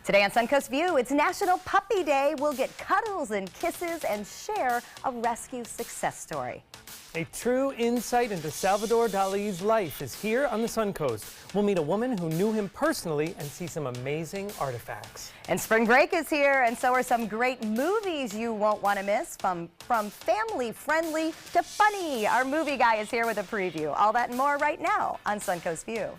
Today on Suncoast View, it's National Puppy Day. We'll get cuddles and kisses and share a rescue success story. A true insight into Salvador Dali's life is here on the Suncoast. We'll meet a woman who knew him personally and see some amazing artifacts. And spring break is here, and so are some great movies you won't want to miss, from family-friendly to funny. Our movie guy is here with a preview. All that and more right now on Suncoast View.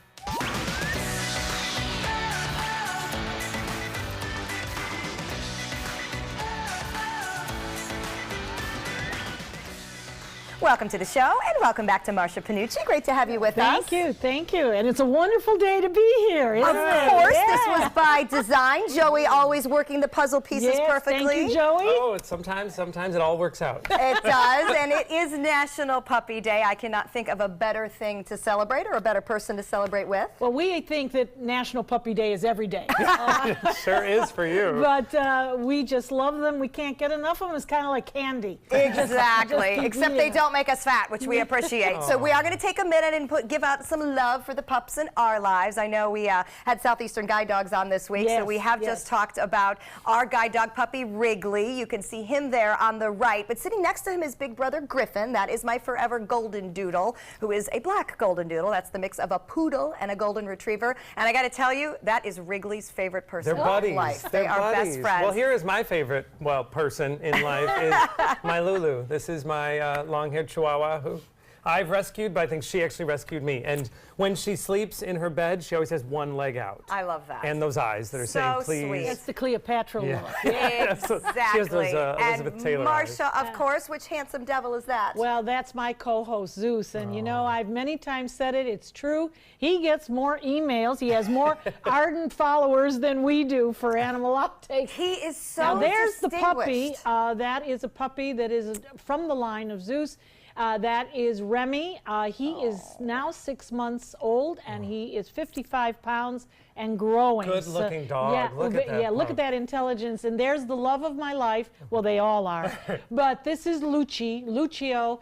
Welcome to the show, and welcome back to Marsha Panucci. Great to have you with us. Thank you. And it's a wonderful day to be here, isn't it? Of course, this was by design. Joey always working the puzzle pieces perfectly. Thank you, Joey. Oh, sometimes it all works out. It does, and it is National Puppy Day. I cannot think of a better thing to celebrate or a better person to celebrate with. Well, we think that National Puppy Day is every day. It sure is for you. But we just love them. We can't get enough of them. It's kind of like candy. Exactly, except they don't make us fat, which we appreciate. So we are going to take a minute and give out some love for the pups in our lives. I know we had Southeastern Guide Dogs on this week, so we have just talked about our guide dog puppy, Wrigley. You can see him there on the right, but sitting next to him is big brother Griffin. That is my forever golden doodle, who is a black golden doodle. That's the mix of a poodle and a golden retriever. And I got to tell you, that is Wrigley's favorite person They're buddies. in life. They're They are buddies. best friends. Well, here is my favorite, person in life is my Lulu. This is my long-haired Chihuahua who I've rescued, but I think she actually rescued me. And when she sleeps in her bed, she always has one leg out. I love that. And those eyes that are saying, please. Sweet. It's the Cleopatra look. Exactly. She has those Elizabeth Taylor eyes. Marsha, of course, which handsome devil is that? Well, that's my co-host, Zeus. And you know, I've many times said it, it's true. He gets more emails. He has more ardent followers than we do for Animal Uptake. He is so Now, there's the puppy. distinguished. That is a puppy that is from the line of Zeus. That is Remy. He is now 6 months old, and he is 55 pounds and growing. Good-looking dog. Yeah, look at that. look at that intelligence. And there's the love of my life. Well, they all are. But this is Lucio.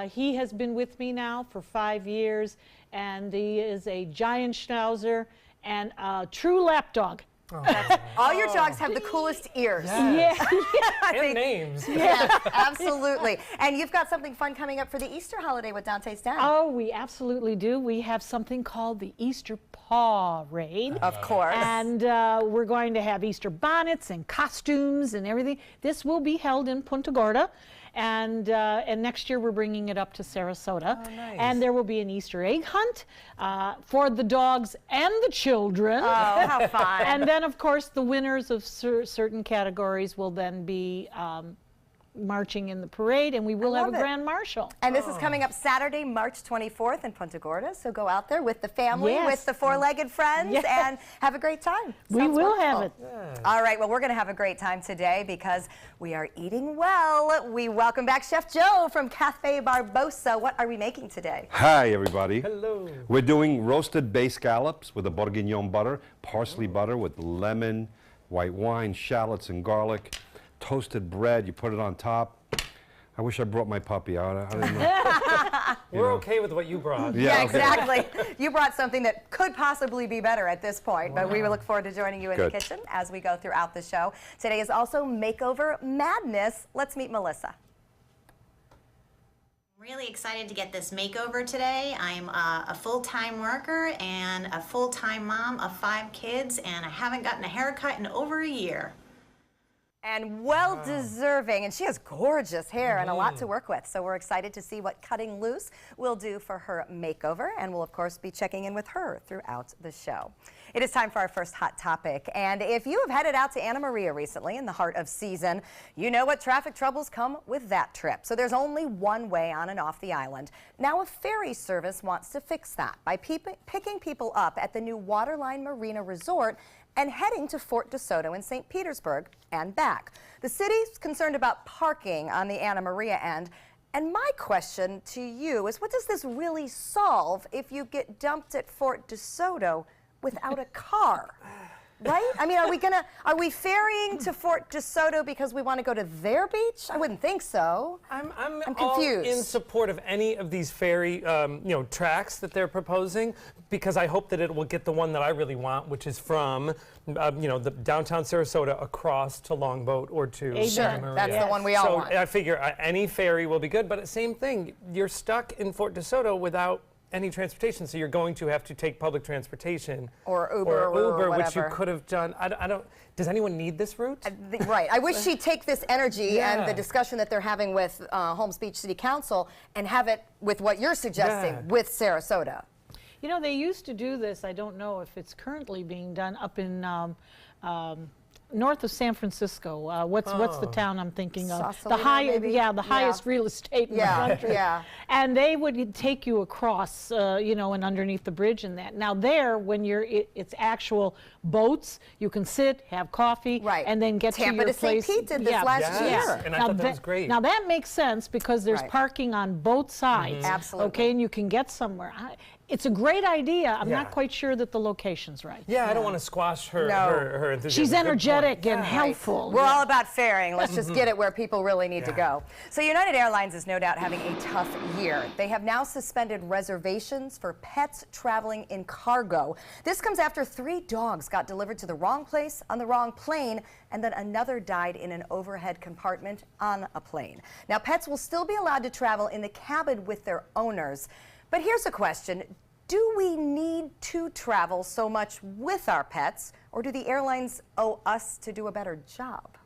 He has been with me now for 5 years, and he is a giant schnauzer and a true lapdog. All your dogs have the coolest ears. Yes. Yeah. And names. Yeah, absolutely. And you've got something fun coming up for the Easter holiday with Dante's Den. Oh, we absolutely do. We have something called the Easter Paw Raid. Of course. And we're going to have Easter bonnets and costumes and everything. This will be held in Punta Gorda. And next year we're bringing it up to Sarasota. Oh, nice. And there will be an Easter egg hunt for the dogs and the children. Oh, how fun. And then, of course, the winners of certain categories will then be marching in the parade, and we will have a grand marshal. And this is coming up Saturday, March 24th in Punta Gorda. So go out there with the family, with the four-legged friends, and have a great time. We will have it. Yeah. All right, well, we're going to have a great time today because we are eating well. We welcome back Chef Joe from Cafe Barbosa. What are we making today? Hi, everybody. Hello. We're doing roasted bay scallops with a bourguignon butter, parsley butter with lemon, white wine, shallots, and garlic. Toasted bread, you put it on top. I wish I brought my puppy out. I didn't know. We're okay with what you brought. Yeah, okay. exactly. You brought something that could possibly be better at this point, but we look forward to joining you in the kitchen as we go throughout the show. Today is also Makeover Madness. Let's meet Melissa. Really excited to get this makeover today. I'm a full-time worker and a full-time mom of 5 kids, and I haven't gotten a haircut in over a year. And well-deserving, and she has gorgeous hair and a lot to work with. So we're excited to see what Cutting Loose will do for her makeover, and we'll of course be checking in with her throughout the show. It is time for our first hot topic, and if you have headed out to Anna Maria recently in the heart of season, you know what traffic troubles come with that trip. So there's only one way on and off the island. Now a ferry service wants to fix that by picking people up at the new Waterline Marina Resort and heading to Fort DeSoto in St. Petersburg and back. The city's concerned about parking on the Anna Maria end. And my question to you is, what does this really solve if you get dumped at Fort DeSoto without a car? Right? I mean, are we ferrying to Fort DeSoto because we want to go to their beach? I wouldn't think so. I'm confused. all in support of any of these ferry, tracks that they're proposing. because I hope that it will get the one that I really want, which is from, the downtown Sarasota across to Longboat or to Amen. Santa Sure, Maria. that's the one we all So want. I figure any ferry will be good, but same thing, you're stuck in Fort DeSoto without any transportation, so you're going to have to take public transportation Or Uber or which you whatever. could have done. I don't. Does anyone need this route? Right. I wish she'd take this energy and Yeah. the discussion that they're having with Holmes Beach City Council and have it with what you're suggesting Yeah. with Sarasota. You know, they used to do this. I don't know if it's currently being done up in north of San Francisco. What's the town I'm thinking of? Sausalito, maybe? The highest real estate in Yeah, the country. yeah. And they would take you across, and underneath the bridge and that. Now there, when it's actual boats, you can sit, have coffee, Right. and then get Tampa to your to St. place. Pete did this last Yes. year. And I thought that was great. Now that makes sense because there's Right. parking on both sides. Absolutely. Okay, and you can get somewhere. It's a great idea. I'm Yeah. not quite sure that the location's right. Yeah, I don't want to squash her, No. her enthusiasm. She's Good point. energetic and Yeah. helpful. We're all about faring. Let's just get it where people really need to go. So United Airlines is no doubt having a tough year. They have now suspended reservations for pets traveling in cargo. This comes after 3 dogs got delivered to the wrong place on the wrong plane, and then another died in an overhead compartment on a plane. Now, pets will still be allowed to travel in the cabin with their owners. But here's a question. Do we need to travel so much with our pets, or do the airlines owe us to do a better job?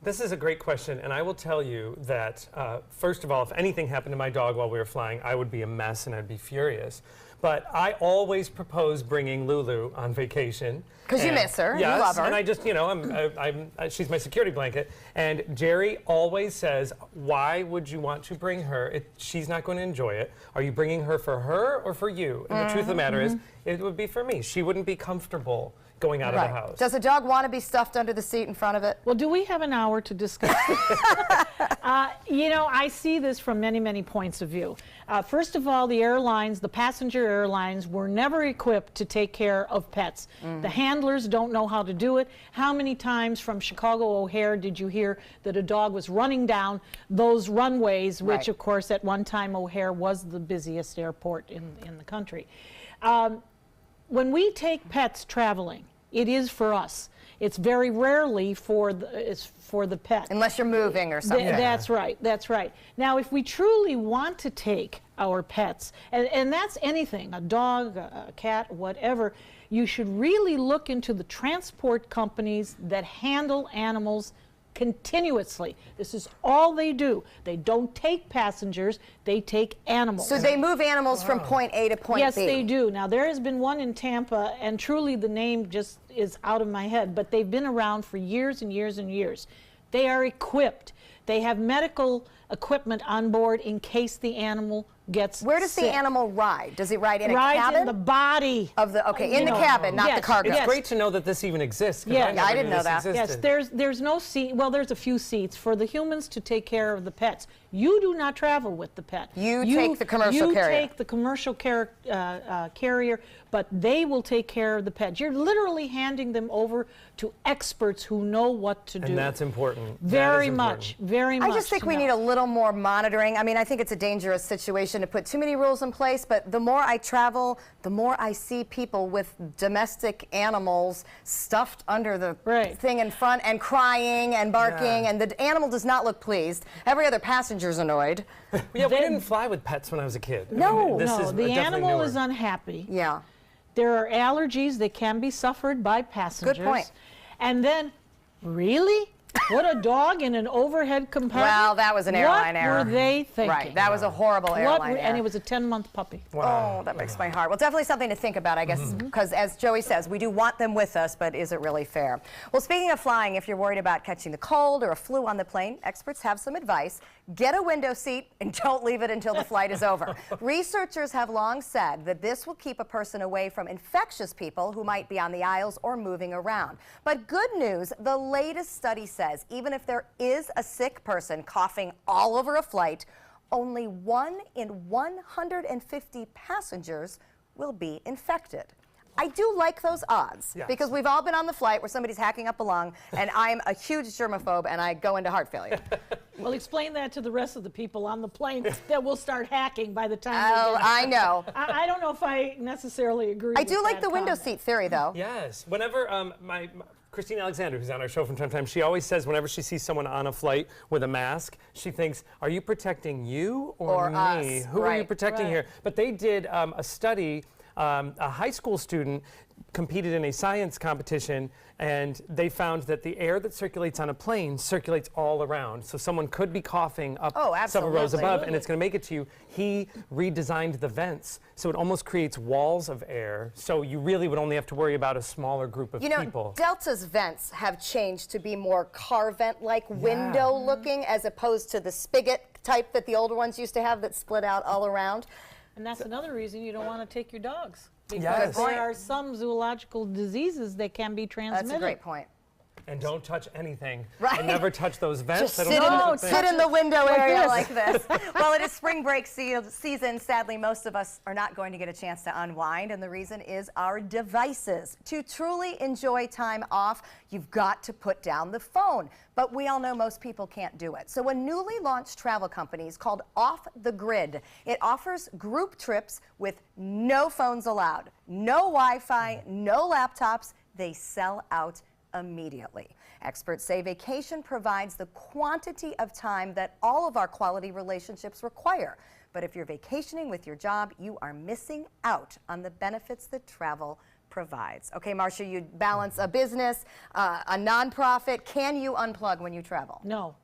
This is a great question, and I will tell you that, first of all, if anything happened to my dog while we were flying, I would be a mess and I'd be furious. But I always propose bringing Lulu on vacation. 'Cause you And- miss her, you yes, love her. and I just, she's my security blanket. And Jerry always says, why would you want to bring her? She's not going to enjoy it. Are you bringing her for her or for you? And the truth of the matter is, it would be for me. She wouldn't be comfortable going out of the house. Does a dog want to be stuffed under the seat in front of it? Well, do we have an hour to discuss this? I see this from many, many points of view. First of all, the passenger airlines were never equipped to take care of pets. The handlers don't know how to do it. How many times from Chicago O'Hare did you hear that a dog was running down those runways, which Right. of course at one time O'Hare was the busiest airport in the country. When we take pets traveling, it is for us. It's very rarely for the pet. Unless you're moving or something. That's right. That's right. Now, if we truly want to take our pets, and that's anything, a dog, a cat, whatever, you should really look into the transport companies that handle animals continuously. This is all they do. They don't take passengers, they take animals. So they move animals from point A to point Yes, B. they do. Now, there has been one in Tampa, and truly the name just is out of my head, but they've been around for years and years and years. They are equipped. They have medical equipment on board in case the animal gets Where does the sick. animal ride? Does it ride in a Rides cabin? in the body. of the in the cabin, not the Yes, cargo. It's yes. great to know that this even exists. 'Cause Yeah. I Yeah, I never didn't knew know this that. Yes, existed. there's no seat. Well, there's a few seats for the humans to take care of the pets. You do not travel with the pet. You take the commercial carrier. You take the commercial carrier, but they will take care of the pet. You're literally handing them over to experts who know what to do. And that's important. Very That is much, important. very much. I just think to we know. need a little more monitoring. I mean, I think it's a dangerous situation to put too many rules in place, but the more I travel, the more I see people with domestic animals stuffed under the Right. thing in front and crying and barking, Yeah. and the animal does not look pleased. Every other passenger's annoyed. Yeah, we didn't fly with pets when I was a kid. No. This No, is the definitely animal newer. is unhappy. Yeah. There are allergies that can be suffered by passengers. point. And then, really? Put a dog in an overhead compartment? Well, that was an airline error. What were they thinking? Right. That was a horrible airline error. And it was a 10-month puppy. Oh, that breaks my heart. Well, definitely something to think about, I guess, because as Joey says, we do want them with us, but is it really fair? Well, speaking of flying, if you're worried about catching the cold or a flu on the plane, experts have some advice. Get a window seat and don't leave it until the flight is over. Researchers have long said that this will keep a person away from infectious people who might be on the aisles or moving around. But good news, the latest study says even if there is a sick person coughing all over a flight, only 1 in 150 passengers will be infected. I do like those odds Yes. because we've all been on the flight where somebody's hacking up a lung, and I'm a huge germaphobe, and I go into heart failure. Well, explain that to the rest of the people on the plane that will start hacking by the time Oh, we get I know. I don't know if I necessarily agree I with do like that the window comment. seat theory, though. Yes. Whenever my Christine Alexander, who's on our show from time to time, she always says whenever she sees someone on a flight with a mask, she thinks, are you protecting you or me? us, Who are you right. protecting Right. here? But they did a study. A high school student competed in a science competition, and they found that the air that circulates on a plane circulates all around. So someone could be coughing up Oh, several rows absolutely. above, and it's going to make it to you. He redesigned the vents, so it almost creates walls of air. So you really would only have to worry about a smaller group of You know, people. Delta's vents have changed to be more car vent-like window looking as opposed to the spigot type that the older ones used to have that split out all around. And that's another reason you don't want to take your dogs. Because Yes. there are some zoological diseases that can be transmitted. That's a great point. And don't touch anything. Right. And never touch those vents. Just I don't sit, know in, what to think. sit in the window area this. like this. Well, it is spring break season. Sadly, most of us are not going to get a chance to unwind, and the reason is our devices. To truly enjoy time off, you've got to put down the phone. But we all know most people can't do it. So a newly launched travel company is called Off the Grid. It offers group trips with no phones allowed, no Wi-Fi, no laptops. They sell out immediately. Experts say vacation provides the quantity of time that all of our quality relationships require. But if you're vacationing with your job, you are missing out on the benefits that travel provides. Okay, Marcia, you balance a business, a nonprofit. Can you unplug when you travel? No.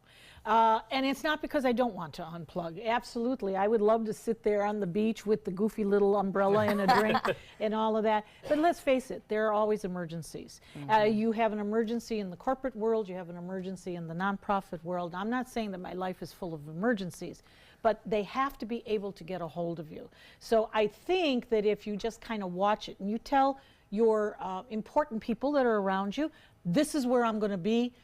And it's not because I don't want to unplug. Absolutely. I would love to sit there on the beach with the goofy little umbrella and a drink and all of that. But let's face it, there are always emergencies. You have an emergency in the corporate world, you have an emergency in the nonprofit world. I'm not saying that my life is full of emergencies, but they have to be able to get a hold of you. So I think that if you just kind of watch it and you tell your important people that are around you, this is where I'm going to be.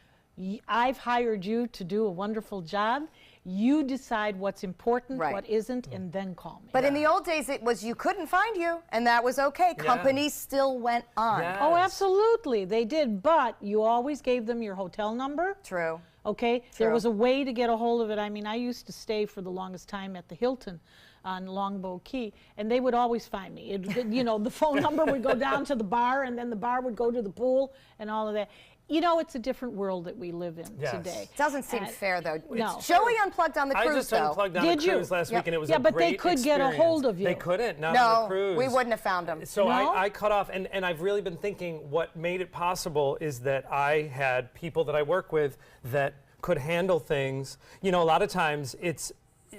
I've hired you to do a wonderful job. You decide what's important, Right. what isn't, and then call me. But in the old days, it was you couldn't find you, and that was okay. Yeah. Companies still went on. Yeah. Oh, Yes. absolutely, they did. But you always gave them your hotel number. True. Okay, there True. was a way to get a hold of it. I mean, I used to stay for the longest time at the Hilton on Longbow Key, and they would always find me. You know, the phone number would go down to the bar, and then the bar would go to the pool, and all of that. You know, it's a different world that we live in Yes. today. Doesn't seem And- fair, though. No. Joey unplugged on the I cruise, just though. unplugged on Did a you? cruise last Yep. week, and it was Yeah, a but they great could get a experience. hold of you. They couldn't, not on No, the cruise. we wouldn't have found him. So No? I cut off, and I've really been thinking what made it possible is that I had people that I work with that could handle things. You know, a lot of times it's,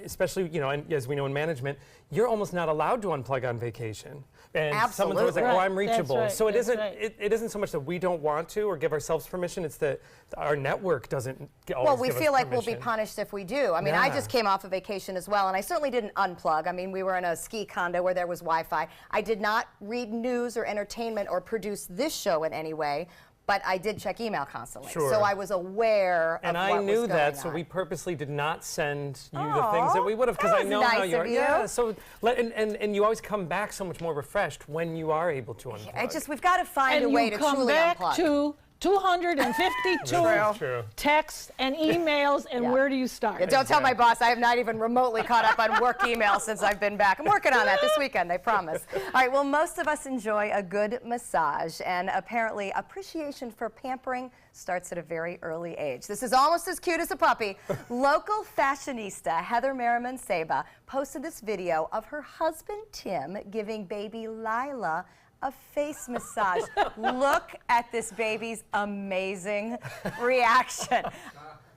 especially, you know, and as we know in management, you're almost not allowed to unplug on vacation. And someone's always like, Absolutely. oh, I'm Right, that's reachable. right, So it that's isn't, right. it isn't so much that we don't want to or give ourselves permission, it's that our network doesn't always Well, we give us feel like we'll be permission. punished if we do. I mean, I Yeah. just came off a vacation as well, and I certainly didn't unplug. I mean, we were in a ski condo where there was Wi-Fi. I did not read news or entertainment or produce this show in any way, but I did check email constantly. Sure. So I was aware And of I what knew was that, going so on. we purposely did not send you the things that we would have, because that I was know nice how you of are. you. Yeah, so and you always come back so much more refreshed when you are able to unplug. We've got to find And a way you to come truly back unplug. to 252 That's true. texts and emails, and Yeah. where do you start? Yeah, don't tell my boss I have not even remotely caught up on work email since I've been back. I'm working on that this weekend, I promise. All right, well, most of us enjoy a good massage, and apparently appreciation for pampering starts at a very early age. This is almost as cute as a puppy. Local fashionista Heather Merriman Saba posted this video of her husband Tim giving baby Lila a face massage. Look at this baby's amazing reaction.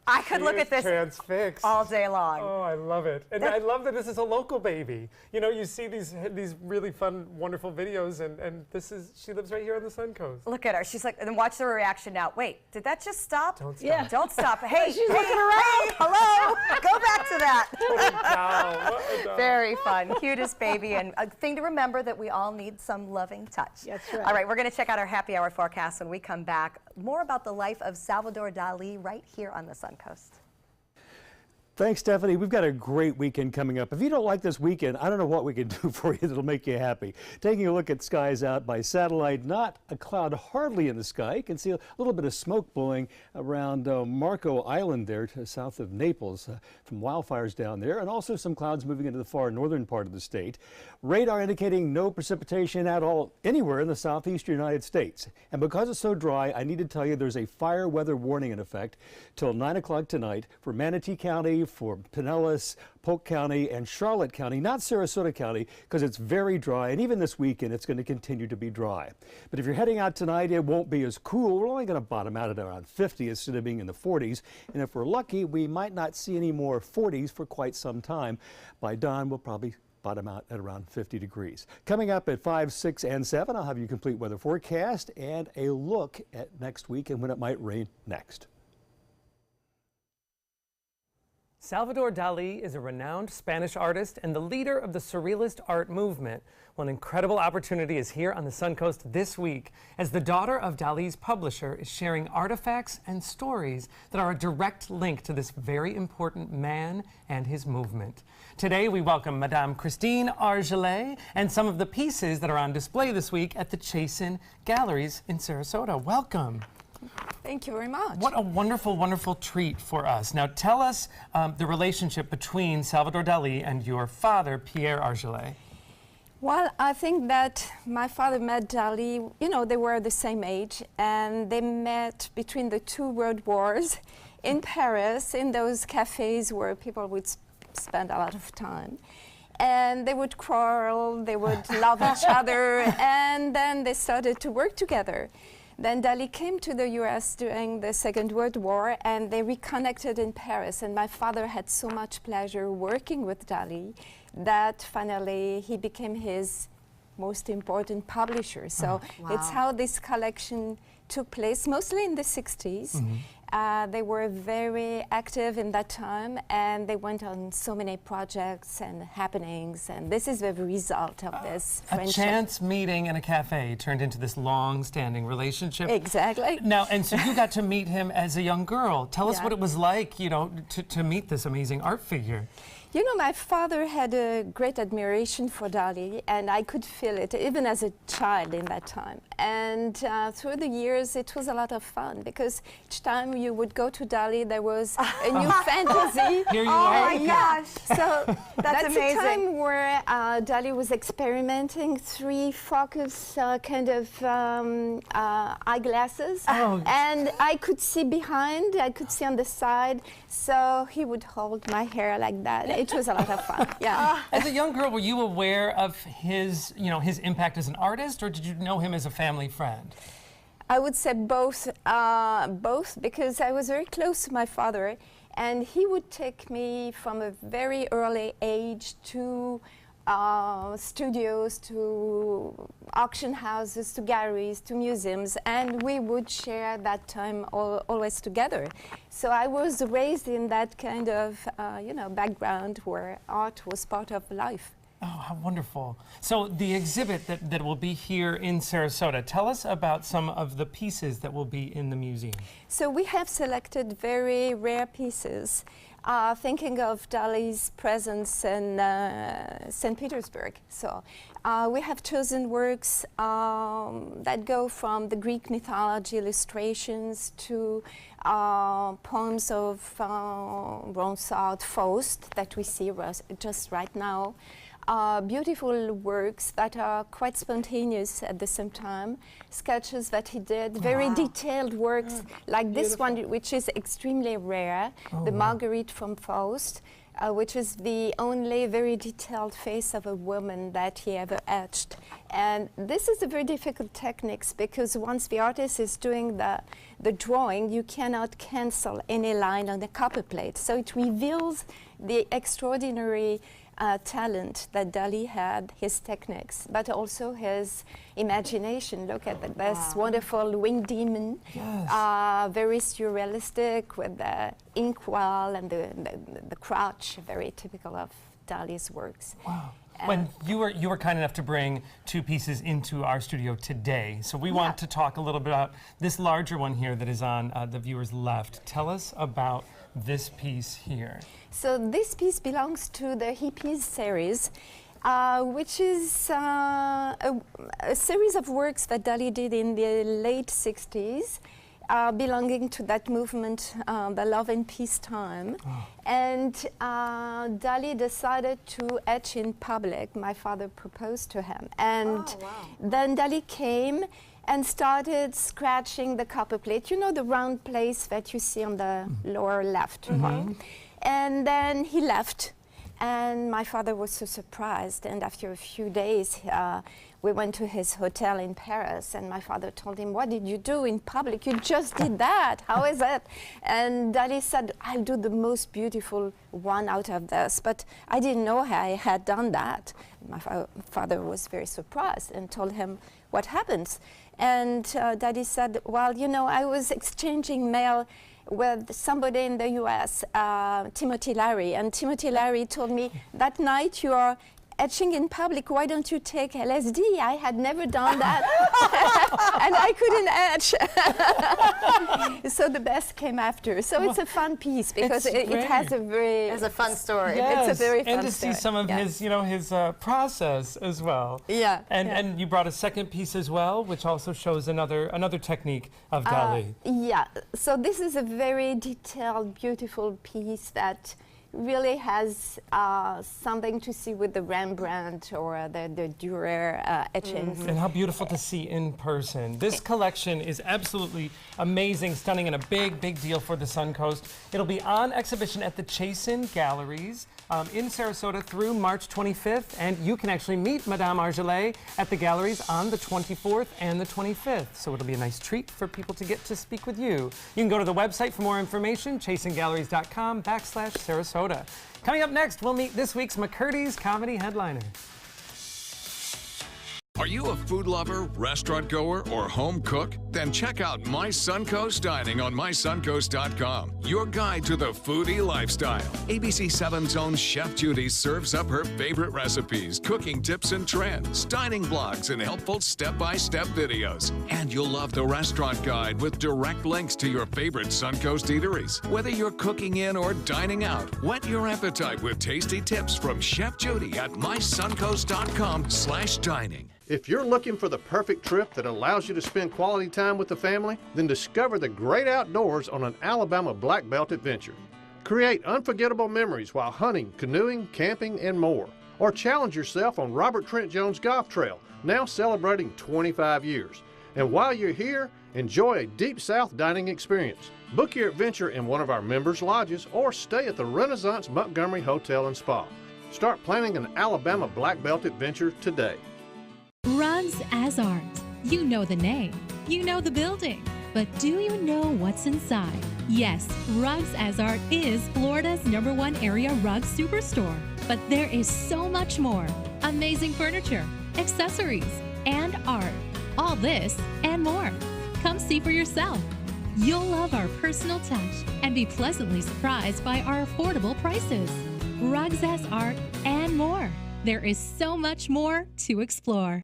I could look at this transfixed all day long. Oh, I love it. And I love that this is a local baby. You know, you see these really fun, wonderful videos, and she lives right here on the Suncoast. Look at her. She's like, and then watch her reaction now. Wait, did that just stop? Don't stop. Yeah. Don't stop. Hey, She's looking around. Hey, hello. Go back to that. Wow, what a doll. Very fun. Cutest baby. And a thing to remember that we all need some loving touch. That's right. All right, we're going to check out our happy hour forecast when we come back. More about the life of Salvador Dali right here on the Suncoast. Thanks, Stephanie. We've got a great weekend coming up. If you don't like this weekend, I don't know what we can do for you that'll make you happy. Taking a look at skies out by satellite, not a cloud hardly in the sky. You can see a little bit of smoke blowing around Marco Island there to south of Naples from wildfires down there, and also some clouds moving into the far northern part of the state. Radar indicating no precipitation at all anywhere in the southeastern United States. And because it's so dry, I need to tell you there's a fire weather warning in effect till 9 o'clock tonight for Manatee County, for Pinellas, Polk County, and Charlotte County, not Sarasota County, because it's very dry, and even this weekend it's going to continue to be dry. But if you're heading out tonight, it won't be as cool. We're only going to bottom out at around 50 instead of being in the 40s, and if we're lucky, we might not see any more 40s for quite some time. By dawn, we'll probably bottom out at around 50 degrees. Coming up at 5, 6, and 7, I'll have your complete weather forecast and a look at next week and when it might rain next. Salvador Dali is a renowned Spanish artist and the leader of the Surrealist art movement. Well, an incredible opportunity is here on the Suncoast this week as the daughter of Dali's publisher is sharing artifacts and stories that are a direct link to this very important man and his movement. Today we welcome Madame Christine Argelet and some of the pieces that are on display this week at the Chasen Galleries in Sarasota. Welcome. Thank you very much. What a wonderful, wonderful treat for us. Now tell us the relationship between Salvador Dali and your father, Pierre Argelet. Well, I think that my father met Dali, you know, they were the same age, and they met between the two world wars in Paris, in those cafes where people would spend a lot of time. And they would quarrel, they would love each other, and then they started to work together. Then Dali came to the US during the Second World War, and they reconnected in Paris. And my father had so much pleasure working with Dali that finally he became his most important publisher. So it's how this collection took place, mostly in the 60s. They were very active in that time, and they went on so many projects and happenings, and this is the result of this friendship. A chance meeting in a cafe turned into this long-standing relationship. Exactly. Now, and so you got to meet him as a young girl. Tell us what it was like, you know, to meet this amazing art figure. You know, my father had a great admiration for Dali, and I could feel it even as a child in that time. And through the years, it was a lot of fun because each time you would go to Dali, there was a new fantasy. Here you are. Oh my gosh. So That's amazing. a time where Dali was experimenting 3 focus kind of eyeglasses. And I could see behind, I could see on the side. So he would hold my hair like that. It was a lot of fun. Yeah. As a young girl, were you aware of his, you know, his impact as an artist, or did you know him as a family friend? I would say both, because I was very close to my father, and he would take me from a very early age to studios, to auction houses, to galleries, to museums, and we would share that time always together. So I was raised in that kind of, you know, background where art was part of life. Oh, how wonderful. So the exhibit that will be here in Sarasota, tell us about some of the pieces that will be in the museum. So we have selected very rare pieces, thinking of Dali's presence in St. Petersburg. So we have chosen works that go from the Greek mythology illustrations to poems of Ronsard, Faust that we see just right now. Beautiful works that are quite spontaneous at the same time, sketches that he did, very detailed works like this one, which is extremely rare, the Marguerite from Faust, which is the only very detailed face of a woman that he ever etched. And this is a very difficult technique because once the artist is doing the drawing, you cannot cancel any line on the copper plate. So it reveals the extraordinary talent that Dali had, his techniques, but also his imagination. Look at this wonderful winged demon, very surrealistic with the inkwell and the crotch, very typical of Dali's works. Wow. When you were kind enough to bring 2 pieces into our studio today, so we want to talk a little bit about this larger one here that is on the viewer's left. Tell us about this piece here. So this piece belongs to the Hippies series, which is a series of works that Dali did in the late 60s. Belonging to that movement, the love and peace time. And Dali decided to etch in public. My father proposed to him. And then Dali came and started scratching the copper plate. You know, the round place that you see on the lower left. And then he left. And my father was so surprised. And after a few days, we went to his hotel in Paris, and my father told him, "What did you do in public? You just did that. How is it?" And Dali said, "I'll do the most beautiful one out of this." But I didn't know I had done that. My father was very surprised and told him what happens. And Dali said, "Well, you know, I was exchanging mail with somebody in the US, Timothy Larry, and Timothy Larry told me, that night you are etching in public, why don't you take LSD? I had never done that, and I couldn't etch." So the best came after. So it's a fun piece because it has a very... It's a fun story. Yes. It's a very fun and to story. see some of his, you know, his process as well. Yeah. And you brought a second piece as well, which also shows another technique of Dali. Yeah. So this is a very detailed, beautiful piece that really has something to see with the Rembrandt or the Dürer etchings. And how beautiful to see in person. This collection is absolutely amazing, stunning, and a big, big deal for the Suncoast. It'll be on exhibition at the Chasen Galleries in Sarasota through March 25th, and you can actually meet Madame Argelais at the galleries on the 24th and the 25th. So it'll be a nice treat for people to get to speak with you. You can go to the website for more information, chasengalleries.com/Sarasota. Coming up next, we'll meet this week's McCurdy's comedy headliner. Are you a food lover, restaurant goer, or home cook? Then check out My Suncoast Dining on mysuncoast.com, your guide to the foodie lifestyle. ABC 7's own Chef Judy serves up her favorite recipes, cooking tips and trends, dining blogs, and helpful step-by-step videos. And you'll love the restaurant guide with direct links to your favorite Suncoast eateries. Whether you're cooking in or dining out, whet your appetite with tasty tips from Chef Judy at mysuncoast.com/dining. If you're looking for the perfect trip that allows you to spend quality time with the family, then discover the great outdoors on an Alabama Black Belt adventure. Create unforgettable memories while hunting, canoeing, camping, and more. Or challenge yourself on Robert Trent Jones Golf Trail, now celebrating 25 years. And while you're here, enjoy a Deep South dining experience. Book your adventure in one of our members' lodges or stay at the Renaissance Montgomery Hotel and Spa. Start planning an Alabama Black Belt adventure today. Rugs as Art. You know the name, you know the building, but do you know what's inside? Yes, Rugs as Art is Florida's #1 area rug superstore. But there is so much more. Amazing furniture, accessories, and art. All this and more. Come see for yourself. You'll love our personal touch and be pleasantly surprised by our affordable prices. Rugs as Art and more. There is so much more to explore.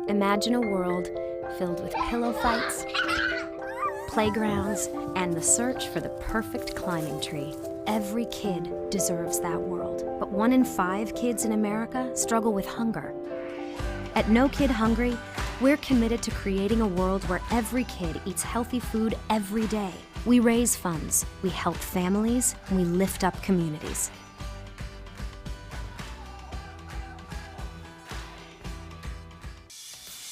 Imagine a world filled with pillow fights, playgrounds, and the search for the perfect climbing tree. Every kid deserves that world, but 1 in 5 kids in America struggle with hunger. At No Kid Hungry, we're committed to creating a world where every kid eats healthy food every day. We raise funds, we help families, and we lift up communities.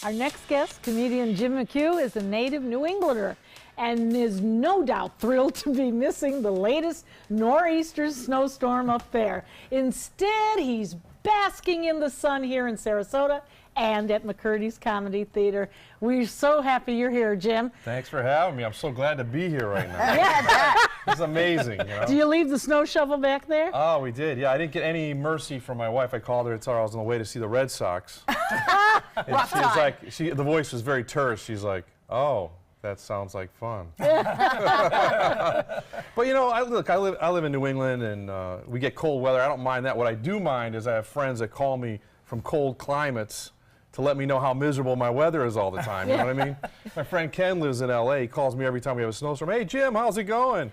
Our next guest, comedian Jim McHugh, is a native New Englander and is no doubt thrilled to be missing the latest nor'easter snowstorm up there. Instead, he's basking in the sun here in Sarasota and at McCurdy's Comedy Theater. We're so happy you're here, Jim. Thanks for having me. I'm so glad to be here right now. Yeah. It's amazing. You know? Do you leave the snow shovel back there? Oh, we did. Yeah, I didn't get any mercy from my wife. I called her to tell her I was on the way to see the Red Sox. And Rough she was time. like, the voice was very terse. She's like, oh, that sounds like fun. But you know, I live in New England, and we get cold weather. I don't mind that. What I do mind is I have friends that call me from cold climates to let me know how miserable my weather is all the time. You know what I mean? My friend Ken lives in L.A. He calls me every time we have a snowstorm. Hey, Jim, how's it going?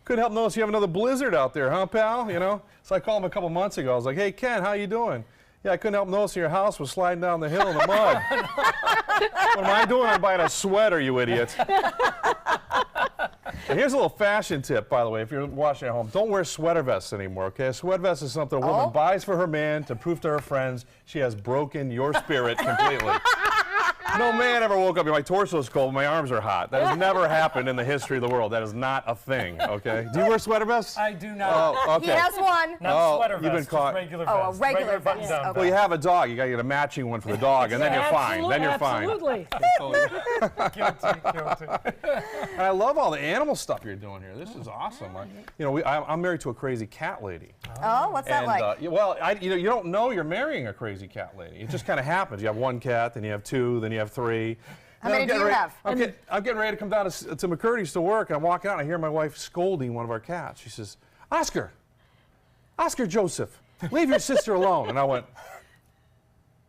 Couldn't help notice you have another blizzard out there, huh, pal? You know? So I called him a couple months ago. I was like, hey, Ken, how you doing? Yeah, I couldn't help noticing your house was sliding down the hill in the mud. What am I doing? I'm buying a sweater, you idiot. And here's a little fashion tip, by the way, if you're watching at home. Don't wear sweater vests anymore, okay? A sweater vest is something a woman buys for her man to prove to her friends she has broken your spirit completely. No man ever woke up, my torso's cold, my arms are hot. That has never happened in the history of the world. That is not a thing, okay? Do you wear sweater vests? I do not. Oh, okay. He has one. Not sweater you've vest, been just caught. regular Oh, a vest. regular button vest, down okay. Well, you have a dog. You got to get a matching one for the dog, and then you're fine. Then you're fine. Absolutely. Guilty. And I love all the animal stuff you're doing here. This is awesome. I'm married to a crazy cat lady. Oh, what's that like? You don't know you're marrying a crazy cat lady. It just kind of happens. You have one cat, then you have two, then you have three. How many do you have? I'm getting ready to come down to McCurdy's to work, and I'm walking out, and I hear my wife scolding one of our cats. She says, Oscar Joseph, leave your sister alone. And I went,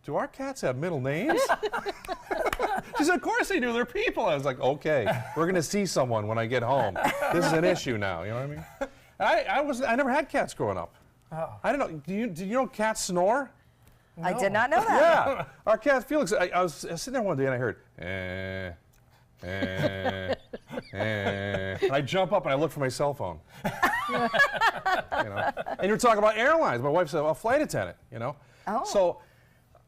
do our cats have middle names? She said, of course they do. They're people. I was like, okay, we're going to see someone when I get home. This is an issue now. You know what I mean? I never had cats growing up. Oh. I don't know. Do you know cats snore? I did not know that. Yeah. Our cat Felix, I was sitting there one day and I heard, and I jump up and I look for my cell phone. You know? And you're talking about airlines. My wife's a flight attendant, you know? Oh. So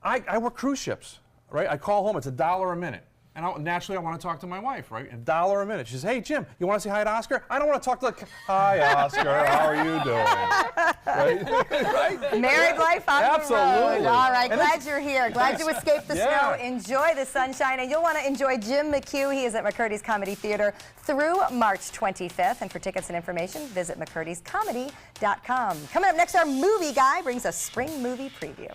I work cruise ships, right? I call home, it's $1 a minute. And naturally, I want to talk to my wife, right? $1 a minute. She says, hey, Jim, you want to say hi to Oscar? I don't want to talk to hi, Oscar. How are you doing? Right? Married life on Absolutely. the road. All right, glad you're here. Glad you escaped the Yeah. snow. Enjoy the sunshine. And you'll want to enjoy Jim McHugh. He is at McCurdy's Comedy Theater through March 25th. And for tickets and information, visit mccurdyscomedy.com. Coming up next, our movie guy brings a spring movie preview.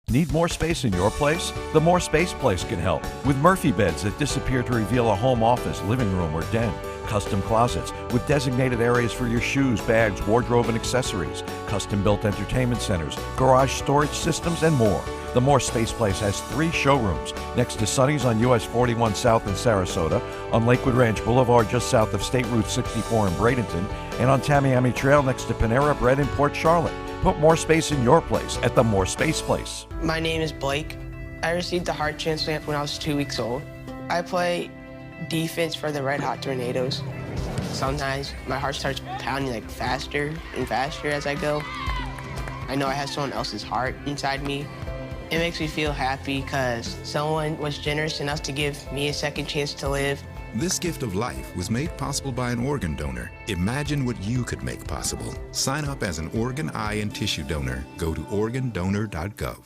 Need more space in your place? The More Space Place can help with Murphy beds that disappear to reveal a home office, living room, or den. Custom closets with designated areas for your shoes, bags, wardrobe, and accessories. Custom-built entertainment centers, garage storage systems, and more. The More Space Place has 3 showrooms next to Sonny's on US 41 South in Sarasota, on Lakewood Ranch Boulevard just south of State Route 64 in Bradenton, and on Tamiami Trail next to Panera Bread in Port Charlotte. Put more space in your place at the More Space Place. My name is Blake. I received a heart transplant when I was 2 weeks old. I play defense for the Red Hot Tornadoes. Sometimes my heart starts pounding like faster and faster as I go. I know I have someone else's heart inside me. It makes me feel happy because someone was generous enough to give me a second chance to live. This gift of life was made possible by an organ donor. Imagine what you could make possible. Sign up as an organ, eye, and tissue donor. Go to organdonor.gov.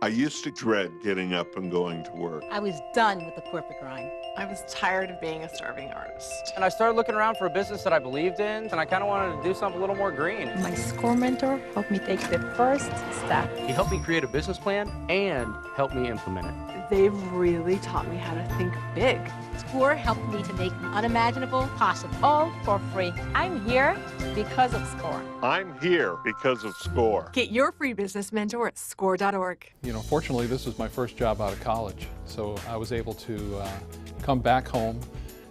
I used to dread getting up and going to work. I was done with the corporate grind. I was tired of being a starving artist. And I started looking around for a business that I believed in, and I kind of wanted to do something a little more green. My SCORE mentor helped me take the first step. He helped me create a business plan and helped me implement it. They've really taught me how to think big. SCORE helped me to make the unimaginable possible, all for free. I'm here because of SCORE. I'm here because of SCORE. Get your free business mentor at SCORE.org. You know, fortunately, this was my first job out of college, so I was able to come back home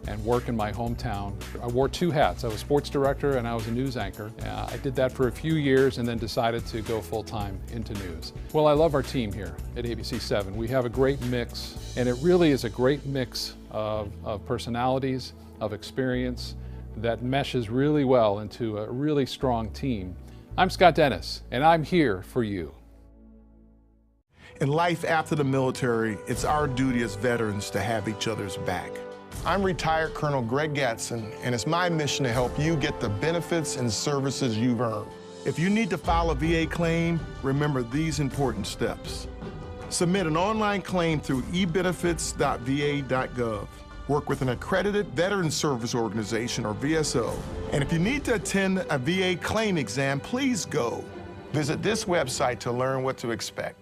and work in my hometown. I wore 2 hats. I was sports director and I was a news anchor. I did that for a few years and then decided to go full-time into news. Well, I love our team here at ABC7. We have a great mix, and it really is a great mix of personalities, of experience that meshes really well into a really strong team. I'm Scott Dennis, and I'm here for you. In life after the military, it's our duty as veterans to have each other's back. I'm retired Colonel Greg Gatson, and it's my mission to help you get the benefits and services you've earned. If you need to file a VA claim, remember these important steps. Submit an online claim through ebenefits.va.gov. Work with an accredited Veteran Service Organization, or VSO. And if you need to attend a VA claim exam, please go. Visit this website to learn what to expect.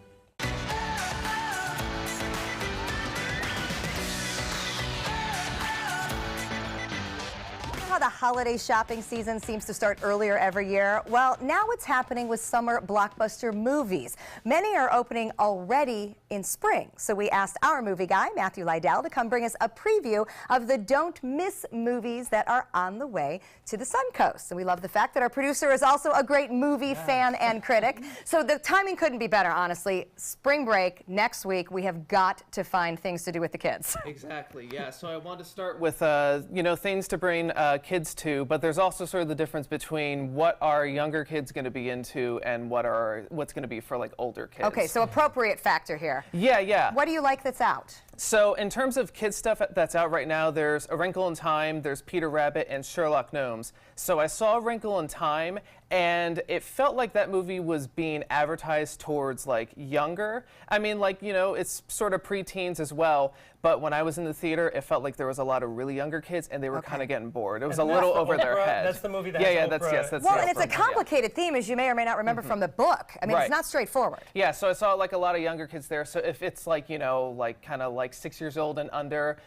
How the holiday shopping season seems to start earlier every year. Well, now it's happening with summer blockbuster movies. Many are opening already in spring. So we asked our movie guy, Matthew Lydell, to come bring us a preview of the don't miss movies that are on the way to the Suncoast. And we love the fact that our producer is also a great movie fan and critic. So the timing couldn't be better, honestly. Spring break next week, we have got to find things to do with the kids. Exactly, yeah. So I wanted to start with, you know, things to bring kids to, but there's also sort of the difference between what are younger kids going to be into and what's going to be for like older kids. Okay, so appropriate factor here. Yeah, yeah. What do you like that's out? So in terms of kids stuff that's out right now, there's A Wrinkle in Time, there's Peter Rabbit, and Sherlock Gnomes. So I saw A Wrinkle in Time, and it felt like that movie was being advertised towards like younger. I mean, like, you know, it's sort of preteens as well, but when I was in the theater, it felt like there was a lot of really younger kids, and they were kind of getting bored. It was a little over their head. That's the movie that that's well, and it's a complicated theme, as you may or may not remember from the book. I mean, it's not straightforward. Yeah, so I saw like a lot of younger kids there. So if it's like, you know, like kind of like 6 years old and under,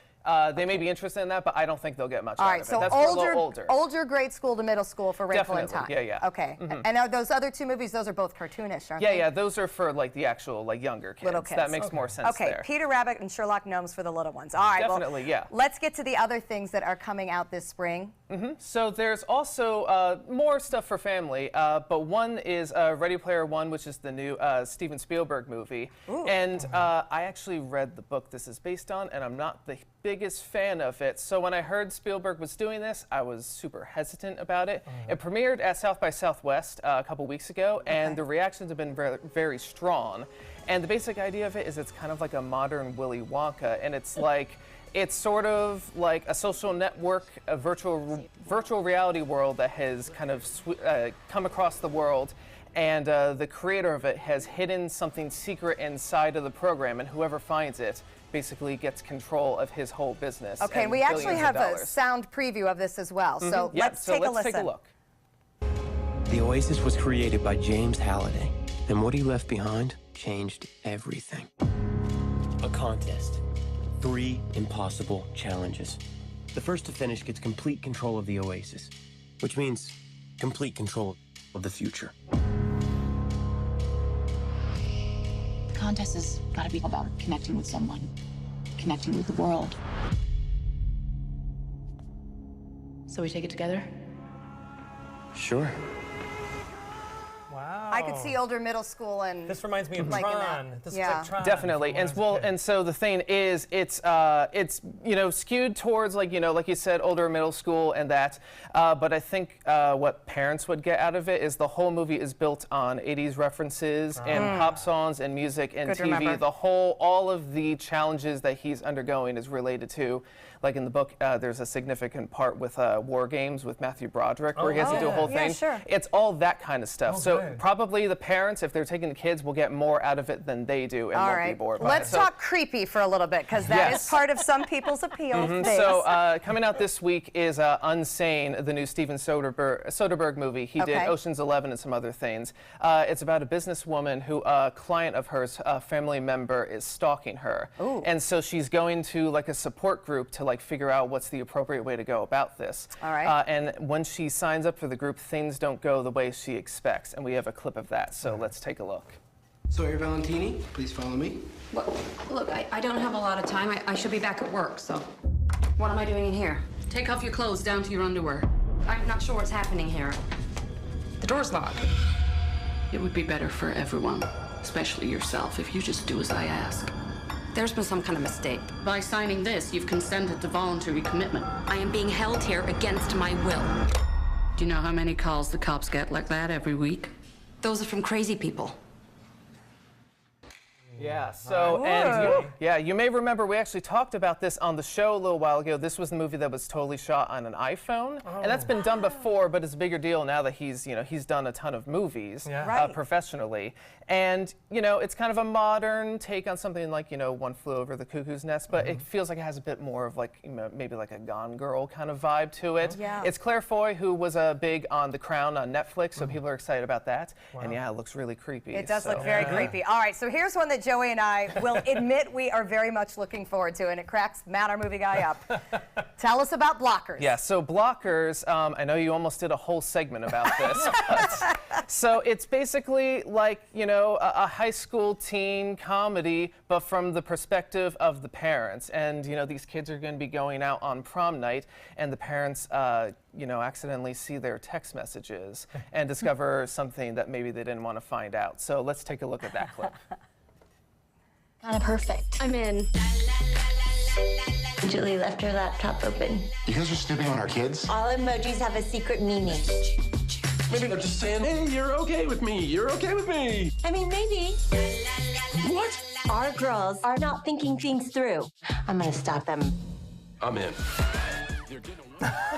they may be interested in that, but I don't think they'll get much out of it. So that's for a little older grade school to middle school for Wrinkle in Time. Yeah, yeah. Okay. And are those other 2 movies, those are both cartoonish, aren't they? Yeah, those are for like the actual like younger kids. Little kids. That makes more sense there. Okay, Peter Rabbit and Sherlock Gnomes for the little ones. All right, Definitely, yeah. Let's get to the other things that are coming out this spring. So there's also more stuff for family, but one is Ready Player One, which is the new Steven Spielberg movie. And I actually read the book this is based on, and I'm not the biggest fan of it. So when I heard Spielberg was doing this, I was super hesitant about it. It premiered at South by Southwest a couple weeks ago, and the reactions have been very, very strong. And the basic idea of it is it's kind of like a modern Willy Wonka, and it's like, it's sort of like a social network, a virtual reality world that has kind of come across the world, and the creator of it has hidden something secret inside of the program, and whoever finds it basically gets control of his whole business. Okay, and we actually have a sound preview of this as well, so let's take a listen. Take a look. The Oasis was created by James Halliday, and what he left behind changed everything. A contest. 3 impossible challenges. The first to finish gets complete control of the Oasis, which means complete control of the future. The contest has got to be about connecting with someone, connecting with the world. So we take it together? Sure. Wow. I could see older middle school and this reminds me of Tron. This is like Tron. Definitely, and so the thing is, it's you know, skewed towards like, you know, like you said, older middle school and that. But I think what parents would get out of it is the whole movie is built on 80s references and pop songs and music and TV. All of the challenges that he's undergoing is related to. Like in the book, there's a significant part with war games with Matthew Broderick where he has to do a whole thing. Sure. It's all that kind of stuff. So probably the parents, if they're taking the kids, will get more out of it than they do and won't be bored by it. Let's talk creepy for a little bit, because that is part of some people's appeal. So coming out this week is Unsane, the new Steven Soderbergh movie. He did Ocean's 11 and some other things. It's about a businesswoman who a client of hers, a family member, is stalking her. And so she's going to like a support group to like figure out what's the appropriate way to go about this. And when she signs up for the group, things don't go the way she expects. And we have a clip of that, so let's take a look. Sawyer Valentini, please follow me. Well, look, I don't have a lot of time. I should be back at work, so. What am I doing in here? Take off your clothes down to your underwear. I'm not sure what's happening here. The door's locked. It would be better for everyone, especially yourself, if you just do as I ask. There's been some kind of mistake. By signing this, you've consented to voluntary commitment. I am being held here against my will. Do you know how many calls the cops get like that every week? Those are from crazy people. Yeah, so, you may remember we actually talked about this on the show a little while ago. This was the movie that was totally shot on an iPhone, and that's been done before, but it's a bigger deal now that he's done a ton of movies professionally. And, it's kind of a modern take on something like, One Flew Over the Cuckoo's Nest, but it feels like it has a bit more of like, maybe like a Gone Girl kind of vibe to it. Yeah. It's Claire Foy, who was big on The Crown on Netflix, so people are excited about that. And yeah, it looks really creepy. It does look very creepy. All right, so here's one that Joey and I will admit we are very much looking forward to, and it cracks Matt, our movie guy, up. Tell us about Blockers. Yeah, so Blockers, I know you almost did a whole segment about this, but, so it's basically like, a high school teen comedy, but from the perspective of the parents. And, these kids are going to be going out on prom night, and the parents, accidentally see their text messages and discover something that maybe they didn't want to find out. So let's take a look at that clip. Kind of perfect. I'm in. Julie left her laptop open. You guys are snooping on our kids? All emojis have a secret meaning. Maybe they're just saying, hey, you're okay with me. You're okay with me. I mean, maybe. What? Our girls are not thinking things through. I'm gonna stop them. I'm in.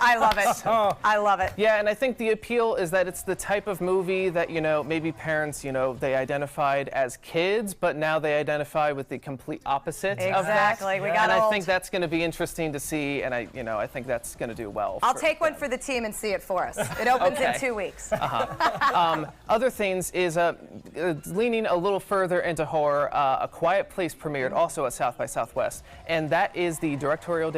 I love it. I love it. Yeah, and I think the appeal is that it's the type of movie that, maybe parents, they identified as kids, but now they identify with the complete opposite of that. Exactly. We got and old. I think that's going to be interesting to see, and I think that's going to do well. I'll take one for the team and see it for us. It opens in 2 weeks. Other things is leaning a little further into horror. A Quiet Place premiered also at South by Southwest, and that is the directorial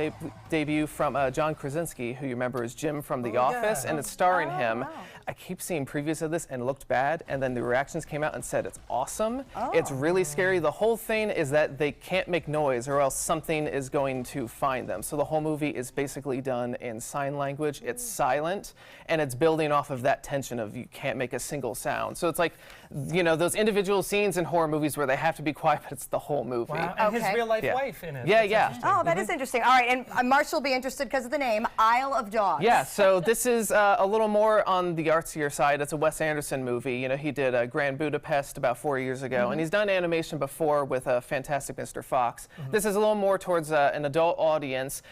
debut from John Krasinski, who you remember is Jim from The Office, and it's starring him. Wow. I keep seeing previews of this and it looked bad, and then the reactions came out and said it's awesome. It's really scary. The whole thing is that they can't make noise or else something is going to find them. So the whole movie is basically done in sign language. It's silent, and it's building off of that tension of you can't make a single sound. So it's like, those individual scenes in horror movies where they have to be quiet, but it's the whole movie. Wow. And his real life wife in it. Yeah. Oh, that is interesting. All right, and Marshall will be interested because of the name, Isle of Dogs. Yeah, so this is a little more on the artsier side. It's a Wes Anderson movie. He did Grand Budapest about 4 years ago, and he's done animation before with Fantastic Mr. Fox. This is a little more towards an adult audience.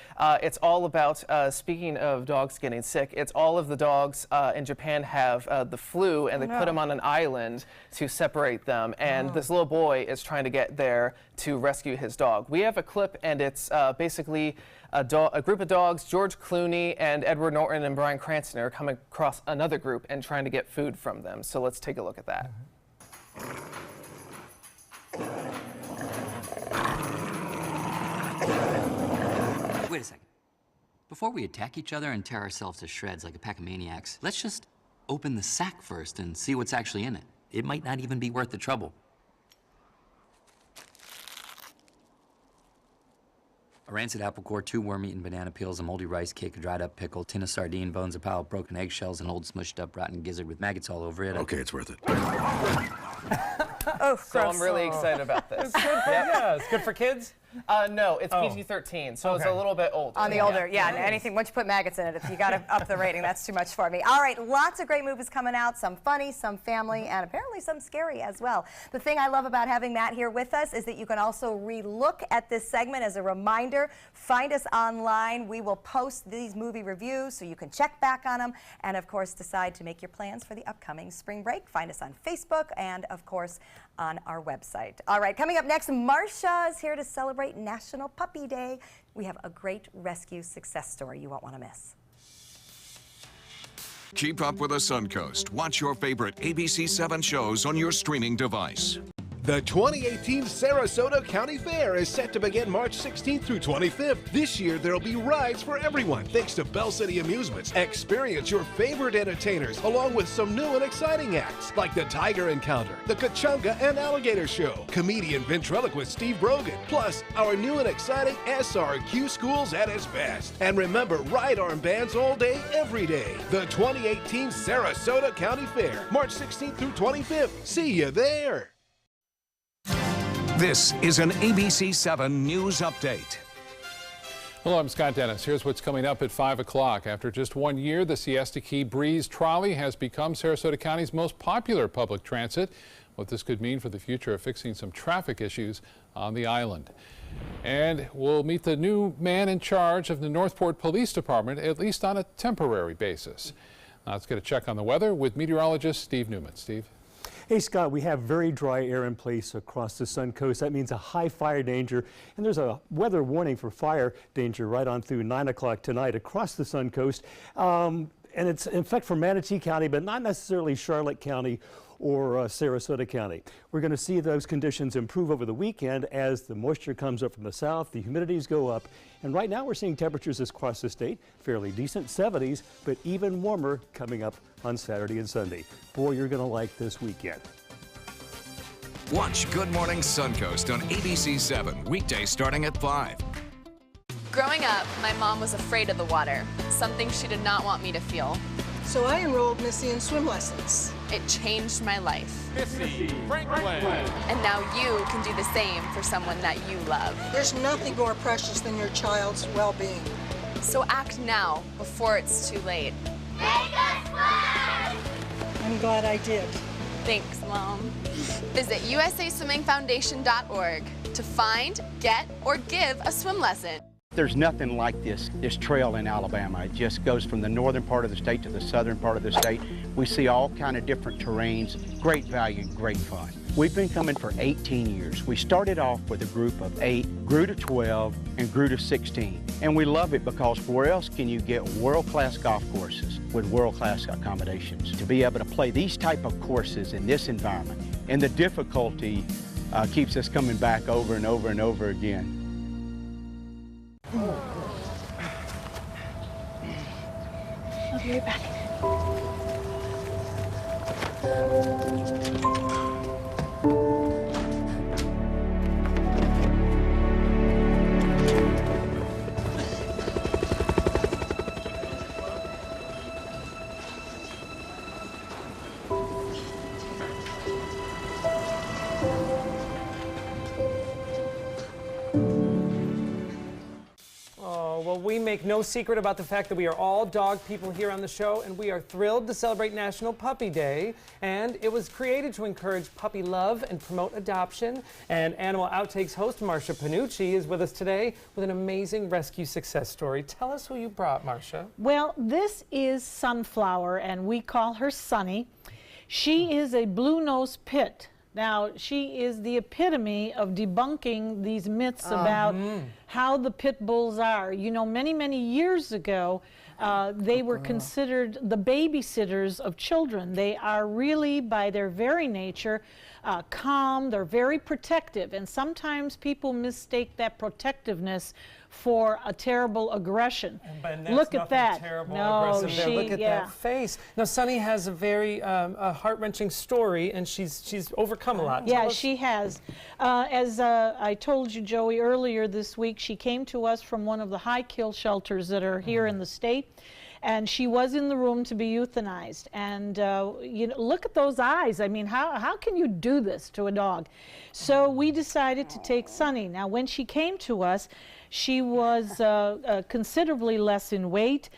It's all about, speaking of dogs getting sick, it's all of the dogs in Japan have the flu, and they put them on an island to separate them, and this little boy is trying to get there to rescue his dog. We have a clip, and it's basically a group of dogs. George Clooney and Edward Norton and Bryan Cranston are coming across another group and trying to get food from them. So let's take a look at that. Wait a second. Before we attack each other and tear ourselves to shreds like a pack of maniacs, let's just open the sack first and see what's actually in it. It might not even be worth the trouble. A rancid apple core, 2 worm-eaten banana peels, a moldy rice cake, a dried-up pickle, tin of sardine bones, a pile of broken eggshells, an old smushed-up rotten gizzard with maggots all over it. Okay, it's worth it. Oh, so I'm really excited about this. It's good for, yeah, it's good for kids? No, it's PG-13, so it's a little bit older. On the older, yeah, and anything, once you put maggots in it, you got to up the rating. That's too much for me. All right, lots of great movies coming out, some funny, some family, and apparently some scary as well. The thing I love about having Matt here with us is that you can also re-look at this segment as a reminder. Find us online. We will post these movie reviews so you can check back on them and, of course, decide to make your plans for the upcoming spring break. Find us on Facebook and, of course, on our website. All right, coming up next, Marsha is here to celebrate National Puppy Day. We have a great rescue success story you won't want to miss. Keep up with the Suncoast. Watch your favorite ABC7 shows on your streaming device. The 2018 Sarasota County Fair is set to begin March 16th through 25th. This year, there'll be rides for everyone thanks to Bell City Amusements. Experience your favorite entertainers along with some new and exciting acts like the Tiger Encounter, the Kachunga and Alligator Show, comedian ventriloquist Steve Brogan, plus our new and exciting SRQ Schools at its best. And remember, ride arm bands all day, every day. The 2018 Sarasota County Fair, March 16th through 25th. See you there. This is an ABC 7 News Update. Hello, I'm Scott Dennis. Here's what's coming up at 5 o'clock. After just 1 year, the Siesta Key Breeze Trolley has become Sarasota County's most popular public transit. What this could mean for the future of fixing some traffic issues on the island. And we'll meet the new man in charge of the Northport Police Department, at least on a temporary basis. Now let's get a check on the weather with meteorologist Steve Newman. Steve. Hey Scott, we have very dry air in place across the Suncoast. That means a high fire danger, and there's a weather warning for fire danger right on through 9 o'clock tonight across the Suncoast. And it's in fact for Manatee County, but not necessarily Charlotte County or Sarasota County. We're going to see those conditions improve over the weekend as the moisture comes up from the south, the humidities go up, and right now we're seeing temperatures across the state fairly decent, 70s, but even warmer coming up on Saturday and Sunday. Boy, you're going to like this weekend. Watch Good Morning Suncoast on ABC 7, weekdays starting at 5. Growing up, my mom was afraid of the water, something she did not want me to feel. So I enrolled Missy in swim lessons. It changed my life. Missy Franklin. And now you can do the same for someone that you love. There's nothing more precious than your child's well-being. So act now, before it's too late. Make us swim! I'm glad I did. Thanks, Mom. Visit usaswimmingfoundation.org to find, get, or give a swim lesson. There's nothing like this trail in Alabama. It just goes from the northern part of the state to the southern part of the state. We see all kind of different terrains, great value, great fun. We've been coming for 18 years. We started off with a group of 8, grew to 12, and grew to 16. And we love it because where else can you get world-class golf courses with world-class accommodations? To be able to play these type of courses in this environment, and the difficulty keeps us coming back over and over and over again. I'll be right back. Well, we make no secret about the fact that we are all dog people here on the show, and we are thrilled to celebrate National Puppy Day. And it was created to encourage puppy love and promote adoption. And Animal Outtakes host Marsha Panucci is with us today with an amazing rescue success story. Tell us who you brought, Marsha. Well, this is Sunflower, and we call her Sunny. She is a blue-nosed pit. Now, she is the epitome of debunking these myths about how the pit bulls are. You know, many, many years ago, they were considered the babysitters of children. They are really, by their very nature, calm. They're very protective, and sometimes people mistake that protectiveness for a terrible aggression. Look at that. Terrible, no, aggressive there. Look at that face. Now, Sunny has a very heart-wrenching story, and she's overcome a lot. Yeah, she has. As I told you, Joey, earlier this week, she came to us from one of the high-kill shelters that are here in the state. And she was in the room to be euthanized. And you know, look at those eyes. I mean, how can you do this to a dog? So we decided to take Sunny. Now, when she came to us, she was considerably less in weight.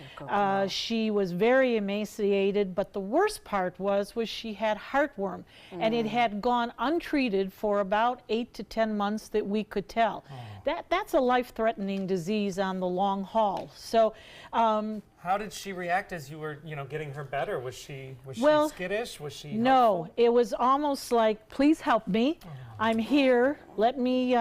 She was very emaciated, but the worst part was she had heartworm, and it had gone untreated for about 8 to 10 months that we could tell. That's a life-threatening disease on the long haul. So. How did she react as you were, getting her better? Was she skittish? Was she No, it was almost like, please help me. I'm here. Let me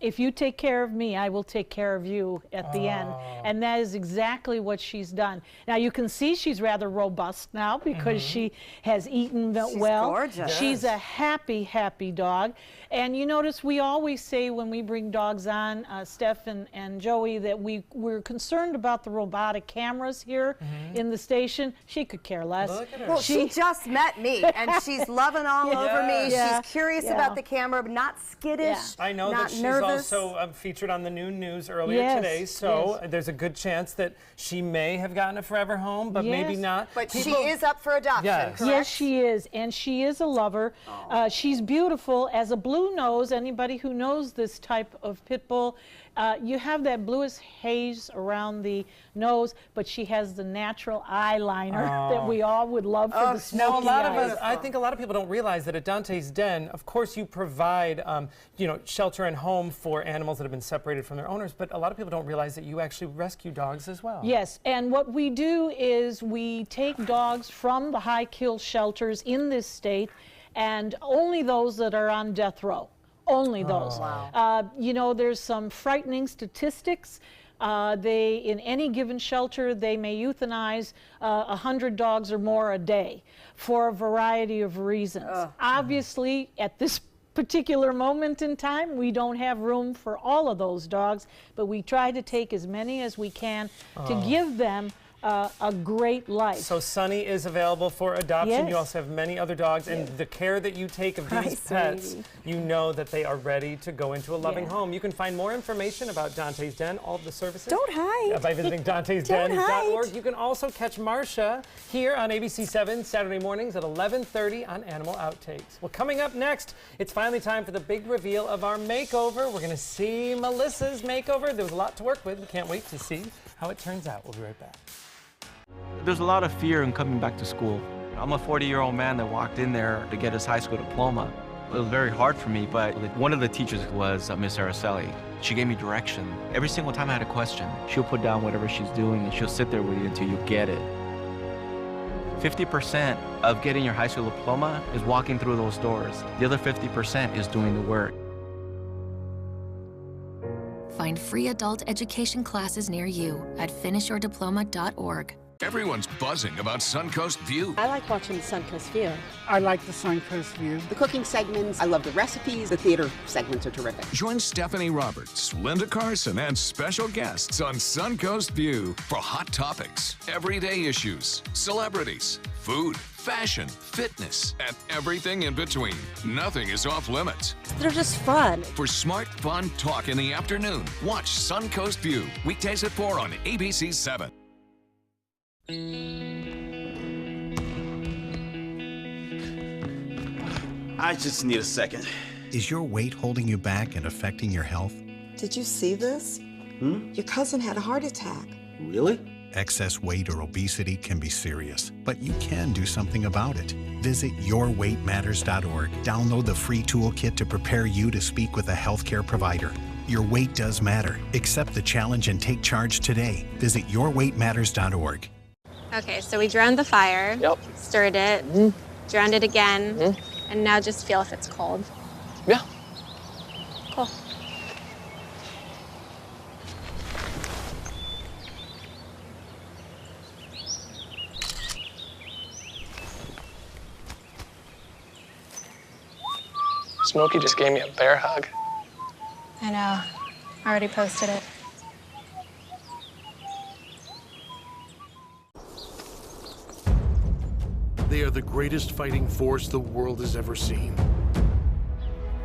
if you take care of me, I will take care of you at the end. And that is exactly what she's done. Now you can see she's rather robust now because she has eaten well. Gorgeous. She's a happy, happy dog. And you notice we always say when we bring dogs on, Steph and Joey, that we're concerned about the robotic cameras here in the station. She could care less. Look at her. Well, she just met me, and she's loving all over me. Yeah. She's curious about the camera, but not skittish, I know not that she's nervous. also featured on the Noon News earlier today, so there's a good chance that she may have gotten a forever home, but maybe not. But she is up for adoption, correct? Yes, she is, and she is a lover. She's beautiful as a blue nose. Anybody who knows this type of pit bull, you have that bluish haze around the nose, but she has the natural eyeliner that we all would love for the smoky Now, a lot of eyes. us, I think a lot of people don't realize that at Dante's Den, of course, you provide, shelter and home for animals that have been separated from their owners, but a lot of people don't realize that you actually rescue dogs as well. Yes, and what we do is we take dogs from the high kill shelters in this state, and only those that are on death row. Only those. There's some frightening statistics. In any given shelter, they may euthanize 100 dogs or more a day for a variety of reasons. Obviously, at this particular moment in time, we don't have room for all of those dogs, but we try to take as many as we can to give them a great life. So Sunny is available for adoption. Yes. You also have many other dogs, and the care that you take of these pets, you know that they are ready to go into a loving home. You can find more information about Dante's Den, all of the services. Don't hide. By visiting dantesden.org. You can also catch Marcia here on ABC 7 Saturday mornings at 11:30 on Animal Outtakes. Well, coming up next, it's finally time for the big reveal of our makeover. We're going to see Melissa's makeover. There was a lot to work with. We can't wait to see how it turns out. We'll be right back. There's a lot of fear in coming back to school. I'm a 40-year-old man that walked in there to get his high school diploma. It was very hard for me, but one of the teachers was Miss Araceli. She gave me direction. Every single time I had a question, she'll put down whatever she's doing and she'll sit there with you until you get it. 50% of getting your high school diploma is walking through those doors. The other 50% is doing the work. Find free adult education classes near you at finishyourdiploma.org. Everyone's buzzing about Suncoast View. I like watching the Suncoast View. I like the Suncoast View. The cooking segments, I love the recipes. The theater segments are terrific. Join Stephanie Roberts, Linda Carson, and special guests on Suncoast View for hot topics, everyday issues, celebrities, food, fashion, fitness, and everything in between. Nothing is off limits. They're just fun. For smart, fun talk in the afternoon, watch Suncoast View, weekdays at 4 on ABC 7. I just need a second. Is your weight holding you back and affecting your health? Did you see this? Your cousin had a heart attack. Really? Excess weight or obesity can be serious, but you can do something about it. Visit yourweightmatters.org. Download the free toolkit to prepare you to speak with a healthcare provider. Your weight does matter. Accept the challenge and take charge today. Visit yourweightmatters.org. Okay, so we drowned the fire, stirred it, drowned it again, and now just feel if it's cold. Yeah. Cool. Smokey just gave me a bear hug. I know. I already posted it. They are the greatest fighting force the world has ever seen.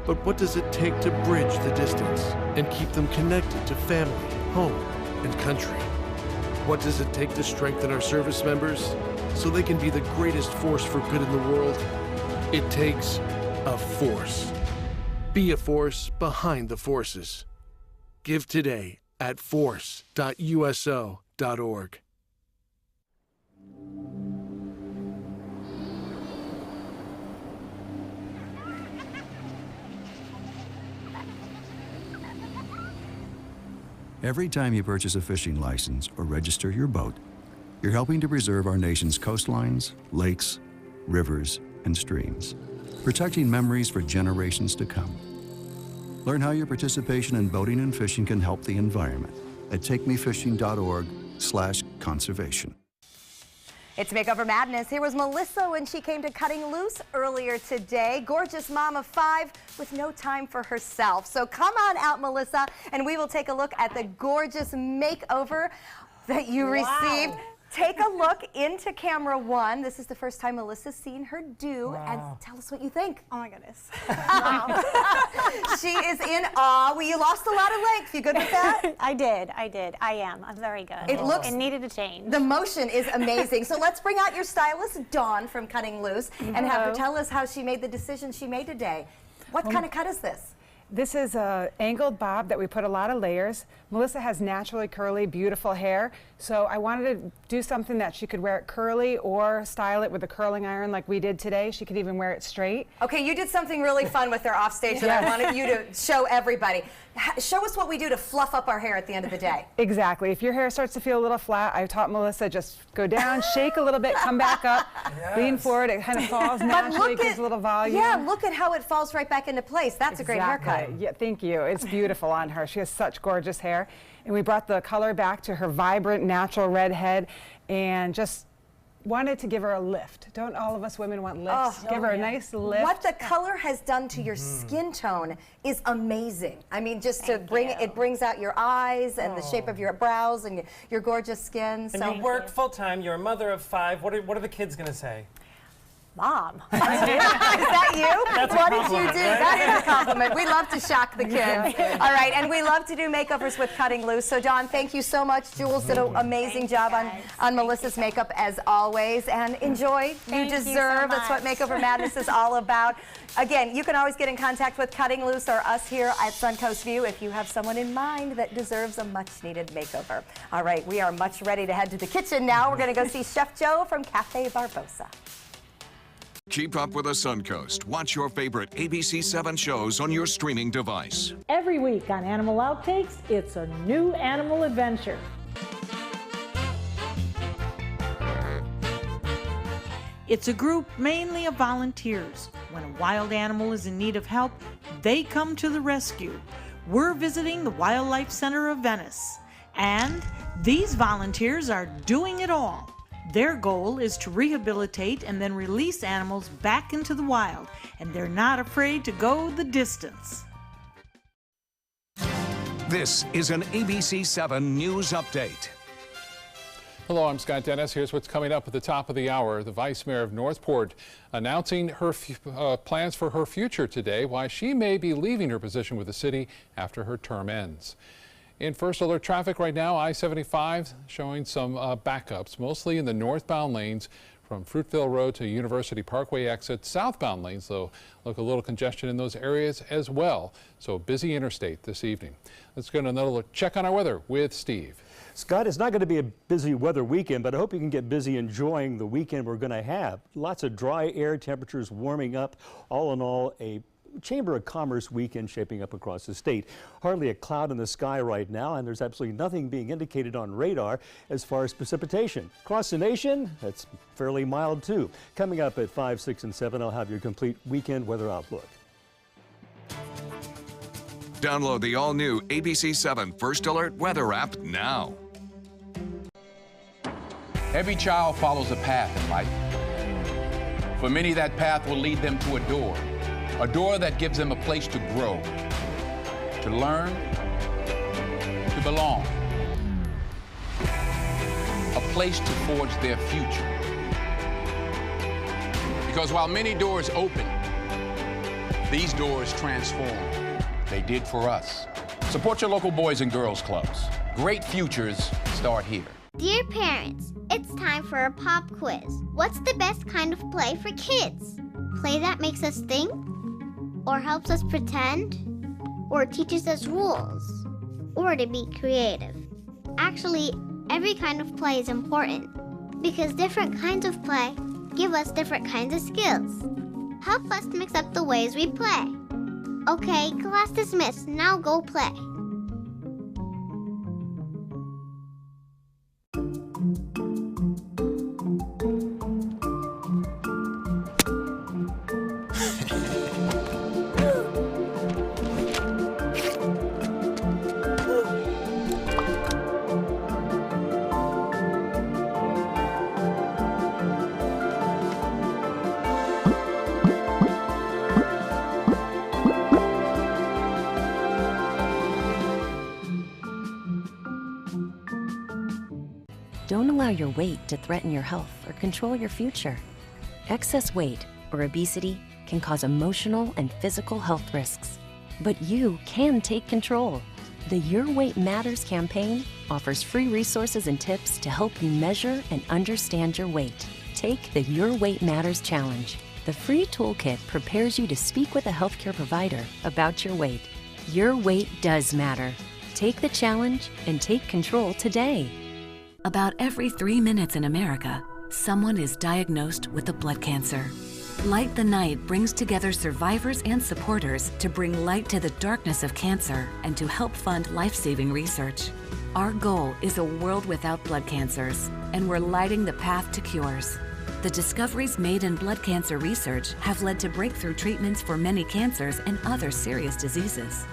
But what does it take to bridge the distance and keep them connected to family, home, and country? What does it take to strengthen our service members so they can be the greatest force for good in the world? It takes a force. Be a force behind the forces. Give today at force.uso.org. Every time you purchase a fishing license or register your boat, you're helping to preserve our nation's coastlines, lakes, rivers, and streams, protecting memories for generations to come. Learn how your participation in boating and fishing can help the environment at takemefishing.org/conservation. It's Makeover Madness. Here was Melissa when she came to Cutting Loose earlier today. Gorgeous mom of 5 with no time for herself. So come on out, Melissa, and we will take a look at the gorgeous makeover that you received. Take a look into camera 1. This is the first time Melissa's seen her do, and tell us what you think. Oh my goodness. She is in awe. Well, you lost a lot of length. You good with that? I did. I am. I'm very good. It looks. It needed a change. The motion is amazing. So let's bring out your stylist, Dawn from Cutting Loose, and have her tell us how she made the decision she made today. What kind of cut is this? This is an angled bob that we put a lot of layers. Melissa has naturally curly, beautiful hair, so I wanted to do something that she could wear it curly or style it with a curling iron like we did today. She could even wear it straight. Okay, you did something really fun with her off stage that I wanted you to show everybody. Show us what we do to fluff up our hair at the end of the day. Exactly. If your hair starts to feel a little flat, I taught Melissa just go down, shake a little bit, come back up, lean forward. It kind of falls naturally, gives a little volume. Yeah, look at how it falls right back into place. That's a great haircut. Yeah, thank you. It's beautiful on her. She has such gorgeous hair. And we brought the color back to her vibrant, natural red head and just wanted to give her a lift. Don't all of us women want lifts? Give her a nice lift. What the color has done to your skin tone is amazing. I mean, just to bring it brings out your eyes and the shape of your brows and your gorgeous skin. And you work full time. You're a mother of 5. What are the kids going to say? Mom. Is that you? That's what a did you do? compliment, right? That is a compliment. We love to shock the kids. All right, and we love to do makeovers with Cutting Loose. So, Dawn, thank you so much. Jules did an amazing job on Melissa's makeup, as always. And enjoy. Thank you you so deserve. That's what much. Makeover Madness is all about. Again, you can always get in contact with Cutting Loose or us here at Suncoast View if you have someone in mind that deserves a much-needed makeover. All right, we are much ready to head to the kitchen now. We're going to go see Chef Joe from Cafe Barbosa. Keep up with the Suncoast. Watch your favorite ABC7 shows on your streaming device. Every week on Animal Outtakes, it's a new animal adventure. It's a group mainly of volunteers. When a wild animal is in need of help, they come to the rescue. We're visiting the Wildlife Center of Venice, and these volunteers are doing it all. Their goal is to rehabilitate and then release animals back into the wild, and they're not afraid to go the distance. This is an ABC7 News Update. Hello, I'm Scott Dennis. Here's what's coming up at the top of the hour. The Vice Mayor of Northport announcing her plans for her future today, why she may be leaving her position with the city after her term ends. In first alert traffic right now, I-75 showing some backups, mostly in the northbound lanes from Fruitville Road to University Parkway exit. Southbound lanes, though, look a little congestion in those areas as well. So busy interstate this evening. Let's get another look, check on our weather with Steve. Scott, it's not going to be a busy weather weekend, but I hope you can get busy enjoying the weekend we're going to have. Lots of dry air, temperatures warming up. All in all, a Chamber of Commerce weekend shaping up across the state. Hardly a cloud in the sky right now, and there's absolutely nothing being indicated on radar as far as precipitation. Across the nation, that's fairly mild too. Coming up at 5, 6, and 7, I'll have your complete weekend weather outlook. Download the all-new ABC7 First Alert Weather app now. Every child follows a path in life. For many, that path will lead them to a door that gives them a place to grow, to learn, to belong, a place to forge their future. Because while many doors open, these doors transform. They did for us. Support your local Boys and Girls Clubs. Great futures start here. Dear parents, it's time for a pop quiz. What's the best kind of play for kids? Play that makes us think? Or helps us pretend? Or teaches us rules? Or to be creative? Actually, every kind of play is important because different kinds of play give us different kinds of skills. Help us mix up the ways we play. Okay, class dismissed. Now go play. Don't allow your weight to threaten your health or control your future. Excess weight or obesity can cause emotional and physical health risks. But you can take control. The Your Weight Matters campaign offers free resources and tips to help you measure and understand your weight. Take the Your Weight Matters Challenge. The free toolkit prepares you to speak with a healthcare provider about your weight. Your weight does matter. Take the challenge and take control today. About every 3 minutes in America, someone is diagnosed with a blood cancer. Light the Night brings together survivors and supporters to bring light to the darkness of cancer and to help fund life-saving research. Our goal is a world without blood cancers, and we're lighting the path to cures. The discoveries made in blood cancer research have led to breakthrough treatments for many cancers and other serious diseases.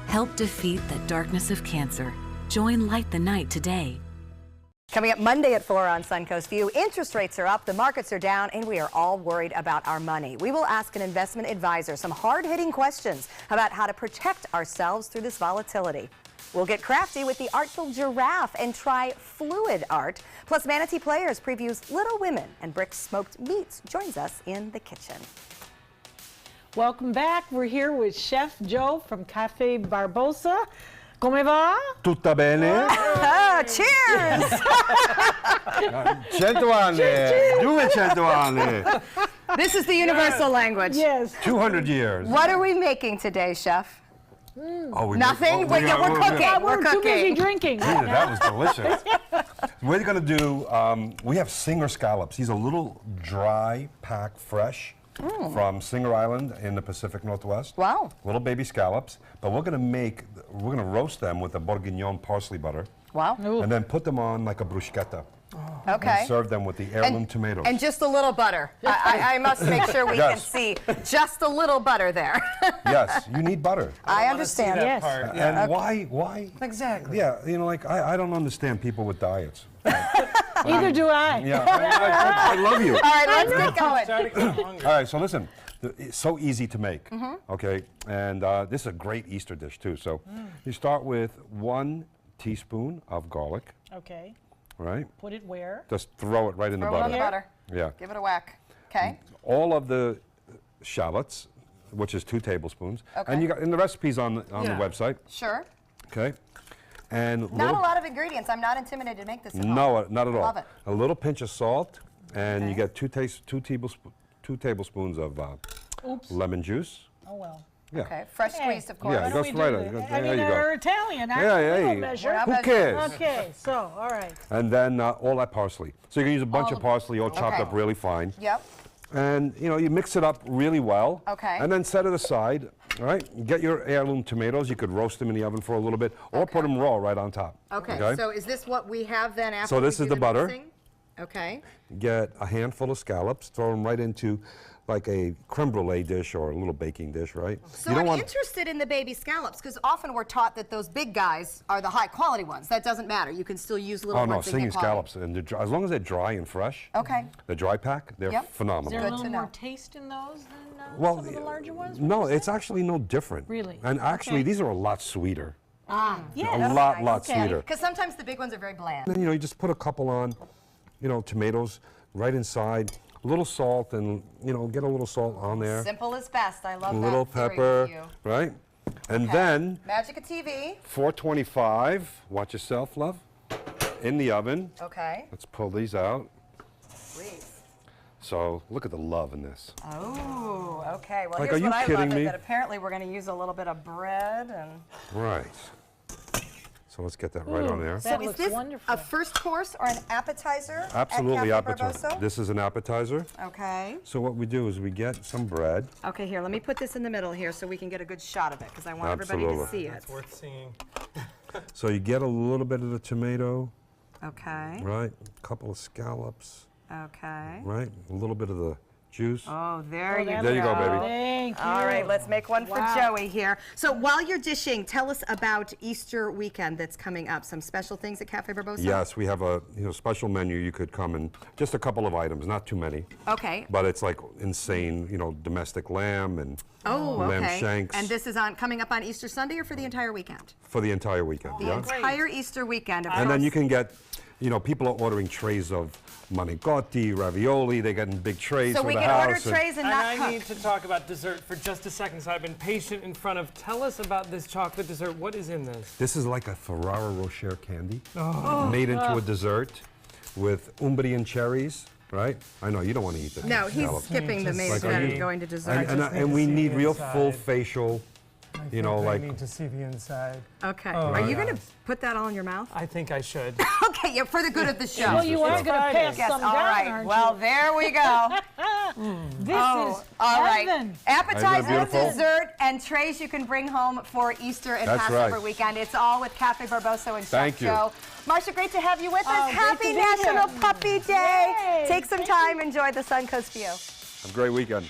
Help defeat the darkness of cancer. Join Light the Night today. Coming up Monday at 4 on Suncoast View, interest rates are up, the markets are down, and we are all worried about our money. We will ask an investment advisor some hard-hitting questions about how to protect ourselves through this volatility. We'll get crafty with the artful giraffe and try fluid art. Plus, Manatee Players previews Little Women, and Brick's Smoked Meats joins us in the kitchen. Welcome back. We're here with Chef Joe from Cafe Barbosa. Come va? Tutta bene? Cheers! 100 anni! 200 anni! This is the universal language. Yes. 200 years. What are we making today, Chef? Oh, Nothing? We're cooking. We're too busy drinking. Jesus, that was delicious. We're going to do, we have Singer scallops. These are little dry, packed, fresh. From Singer Island in the Pacific Northwest. Wow. Little baby scallops, but we're going to roast them with the bourguignon parsley butter. Wow. And then put them on like a bruschetta. Okay. And serve them with the heirloom tomatoes. And just a little butter. I must make sure we can see just a little butter there. Yes, you need butter. I understand. Yes. Part. And Okay. why? Exactly. Yeah, you know, like I don't understand people with diets. Neither do I. Yeah, I love you. All right, let's get going. All right, so listen, it's so easy to make, okay? And this is a great Easter dish too. So you start with 1 teaspoon of garlic. Okay. Right? Put it where? Just throw it right in the Throw it butter. on the butter. Yeah. Give it a whack. Okay. All of the shallots, which is 2 tablespoons. Okay. And you got, and the recipe's on the website. Sure. Okay. And Not a lot of ingredients. I'm not intimidated to make this at home. no, not at all. Love it. A little pinch of salt, and you Okay. get 2 tablespoons of lemon juice. Oh, well. Yeah. Okay. Fresh squeezed, of course. Yeah, it goes right on. I mean, we're Italian. Yeah, We don't yeah. measure. Who cares? Okay, so, all right. And then all that parsley. So you can use a bunch All of of- parsley all chopped Okay. up really fine. Yep. And you know, you mix it up really well. Okay. And then set it aside. All right. You get your heirloom tomatoes. You could roast them in the oven for a little bit, or put them raw right on top. Okay. So is this what we have then after So this we is do the butter. mixing? Okay. Get a handful of scallops. Throw them right into like a creme brulee dish or a little baking dish, right? So I'm interested in the baby scallops because often we're taught that those big guys are the high quality ones. That doesn't matter. You can still use little Oh no, ones and singing get quality. scallops, and as long as they're dry and fresh. Okay. The dry pack, they're Yep. phenomenal. Is there a Good to little know. more taste in those than Well, some of the larger ones? no, it's actually no different. Really? And actually, Okay. these are a lot sweeter. Yeah. A lot sweeter. Because sometimes the big ones are very bland. Then, you know, you just put a couple on, you know, tomatoes right inside, a little salt, and, you know, get a little salt on there. Simple is best. I love A that little theory pepper, with you. right? And Okay. then, Magic of TV. 425, watch yourself, love, in the oven. Okay. Let's pull these out. Please. So, look at the love in this. Oh, okay. Well, Like, here's are you what I kidding love me? is that apparently we're going to use a little bit of bread and. Right. So let's get that right on there. So is this a first course or an appetizer? Absolutely at Cafe appetizer. Barbosa? This is an appetizer. Okay. So what we do is we get some bread. Okay, here, let me put this in the middle here so we can get a good shot of it because I want everybody to Absolutely. see it. It's worth seeing. So you get a little bit of the tomato, Okay. right? A couple of scallops, Okay. right? A little bit of the juice. Oh, there you go. There you go, baby. Thank you. All right, let's make one for Wow. Joey here. So while you're dishing, tell us about Easter weekend that's coming up. Some special things at Cafe Barbosa? Yes, we have a special menu. You could come and just a couple of items, not too many. Okay. But it's like insane, domestic lamb and lamb okay. shanks And this is coming up on Easter Sunday or for the entire weekend? for the entire weekend. The yeah. entire Easter weekend. Of And then course. you can get you know, people are ordering trays of manicotti, ravioli. They're getting big trays So for we the can house. order trays and not I cook. need to talk about dessert for just a second, so I've been patient in front of. Tell us about this chocolate dessert. What is in this? This is like a Ferrero Rocher candy Oh. made into a dessert with Umbrian cherries, right? I know, you don't want to eat that. No, he's scallop. skipping the main Like, event are and you- going to dessert. And we need real full facial, you know, I like... need to see the inside. Okay. Oh, Are you yeah. going to put that all in your mouth? I think I should. Okay, yeah, for the good of the show. Well, you are going to pass Yes, some all down, right. aren't Well, you? there we go. This Oh, is all right. heaven. Appetizer, beautiful? dessert, and trays you can bring home for Easter and That's Passover right. weekend. It's all with Cafe Barboso and Chef Thank you. Joe. Marcia, great to have you with us. great Happy to be National here. Puppy Day. Yay. Take some time, enjoy the Suncoast view. Have a great weekend.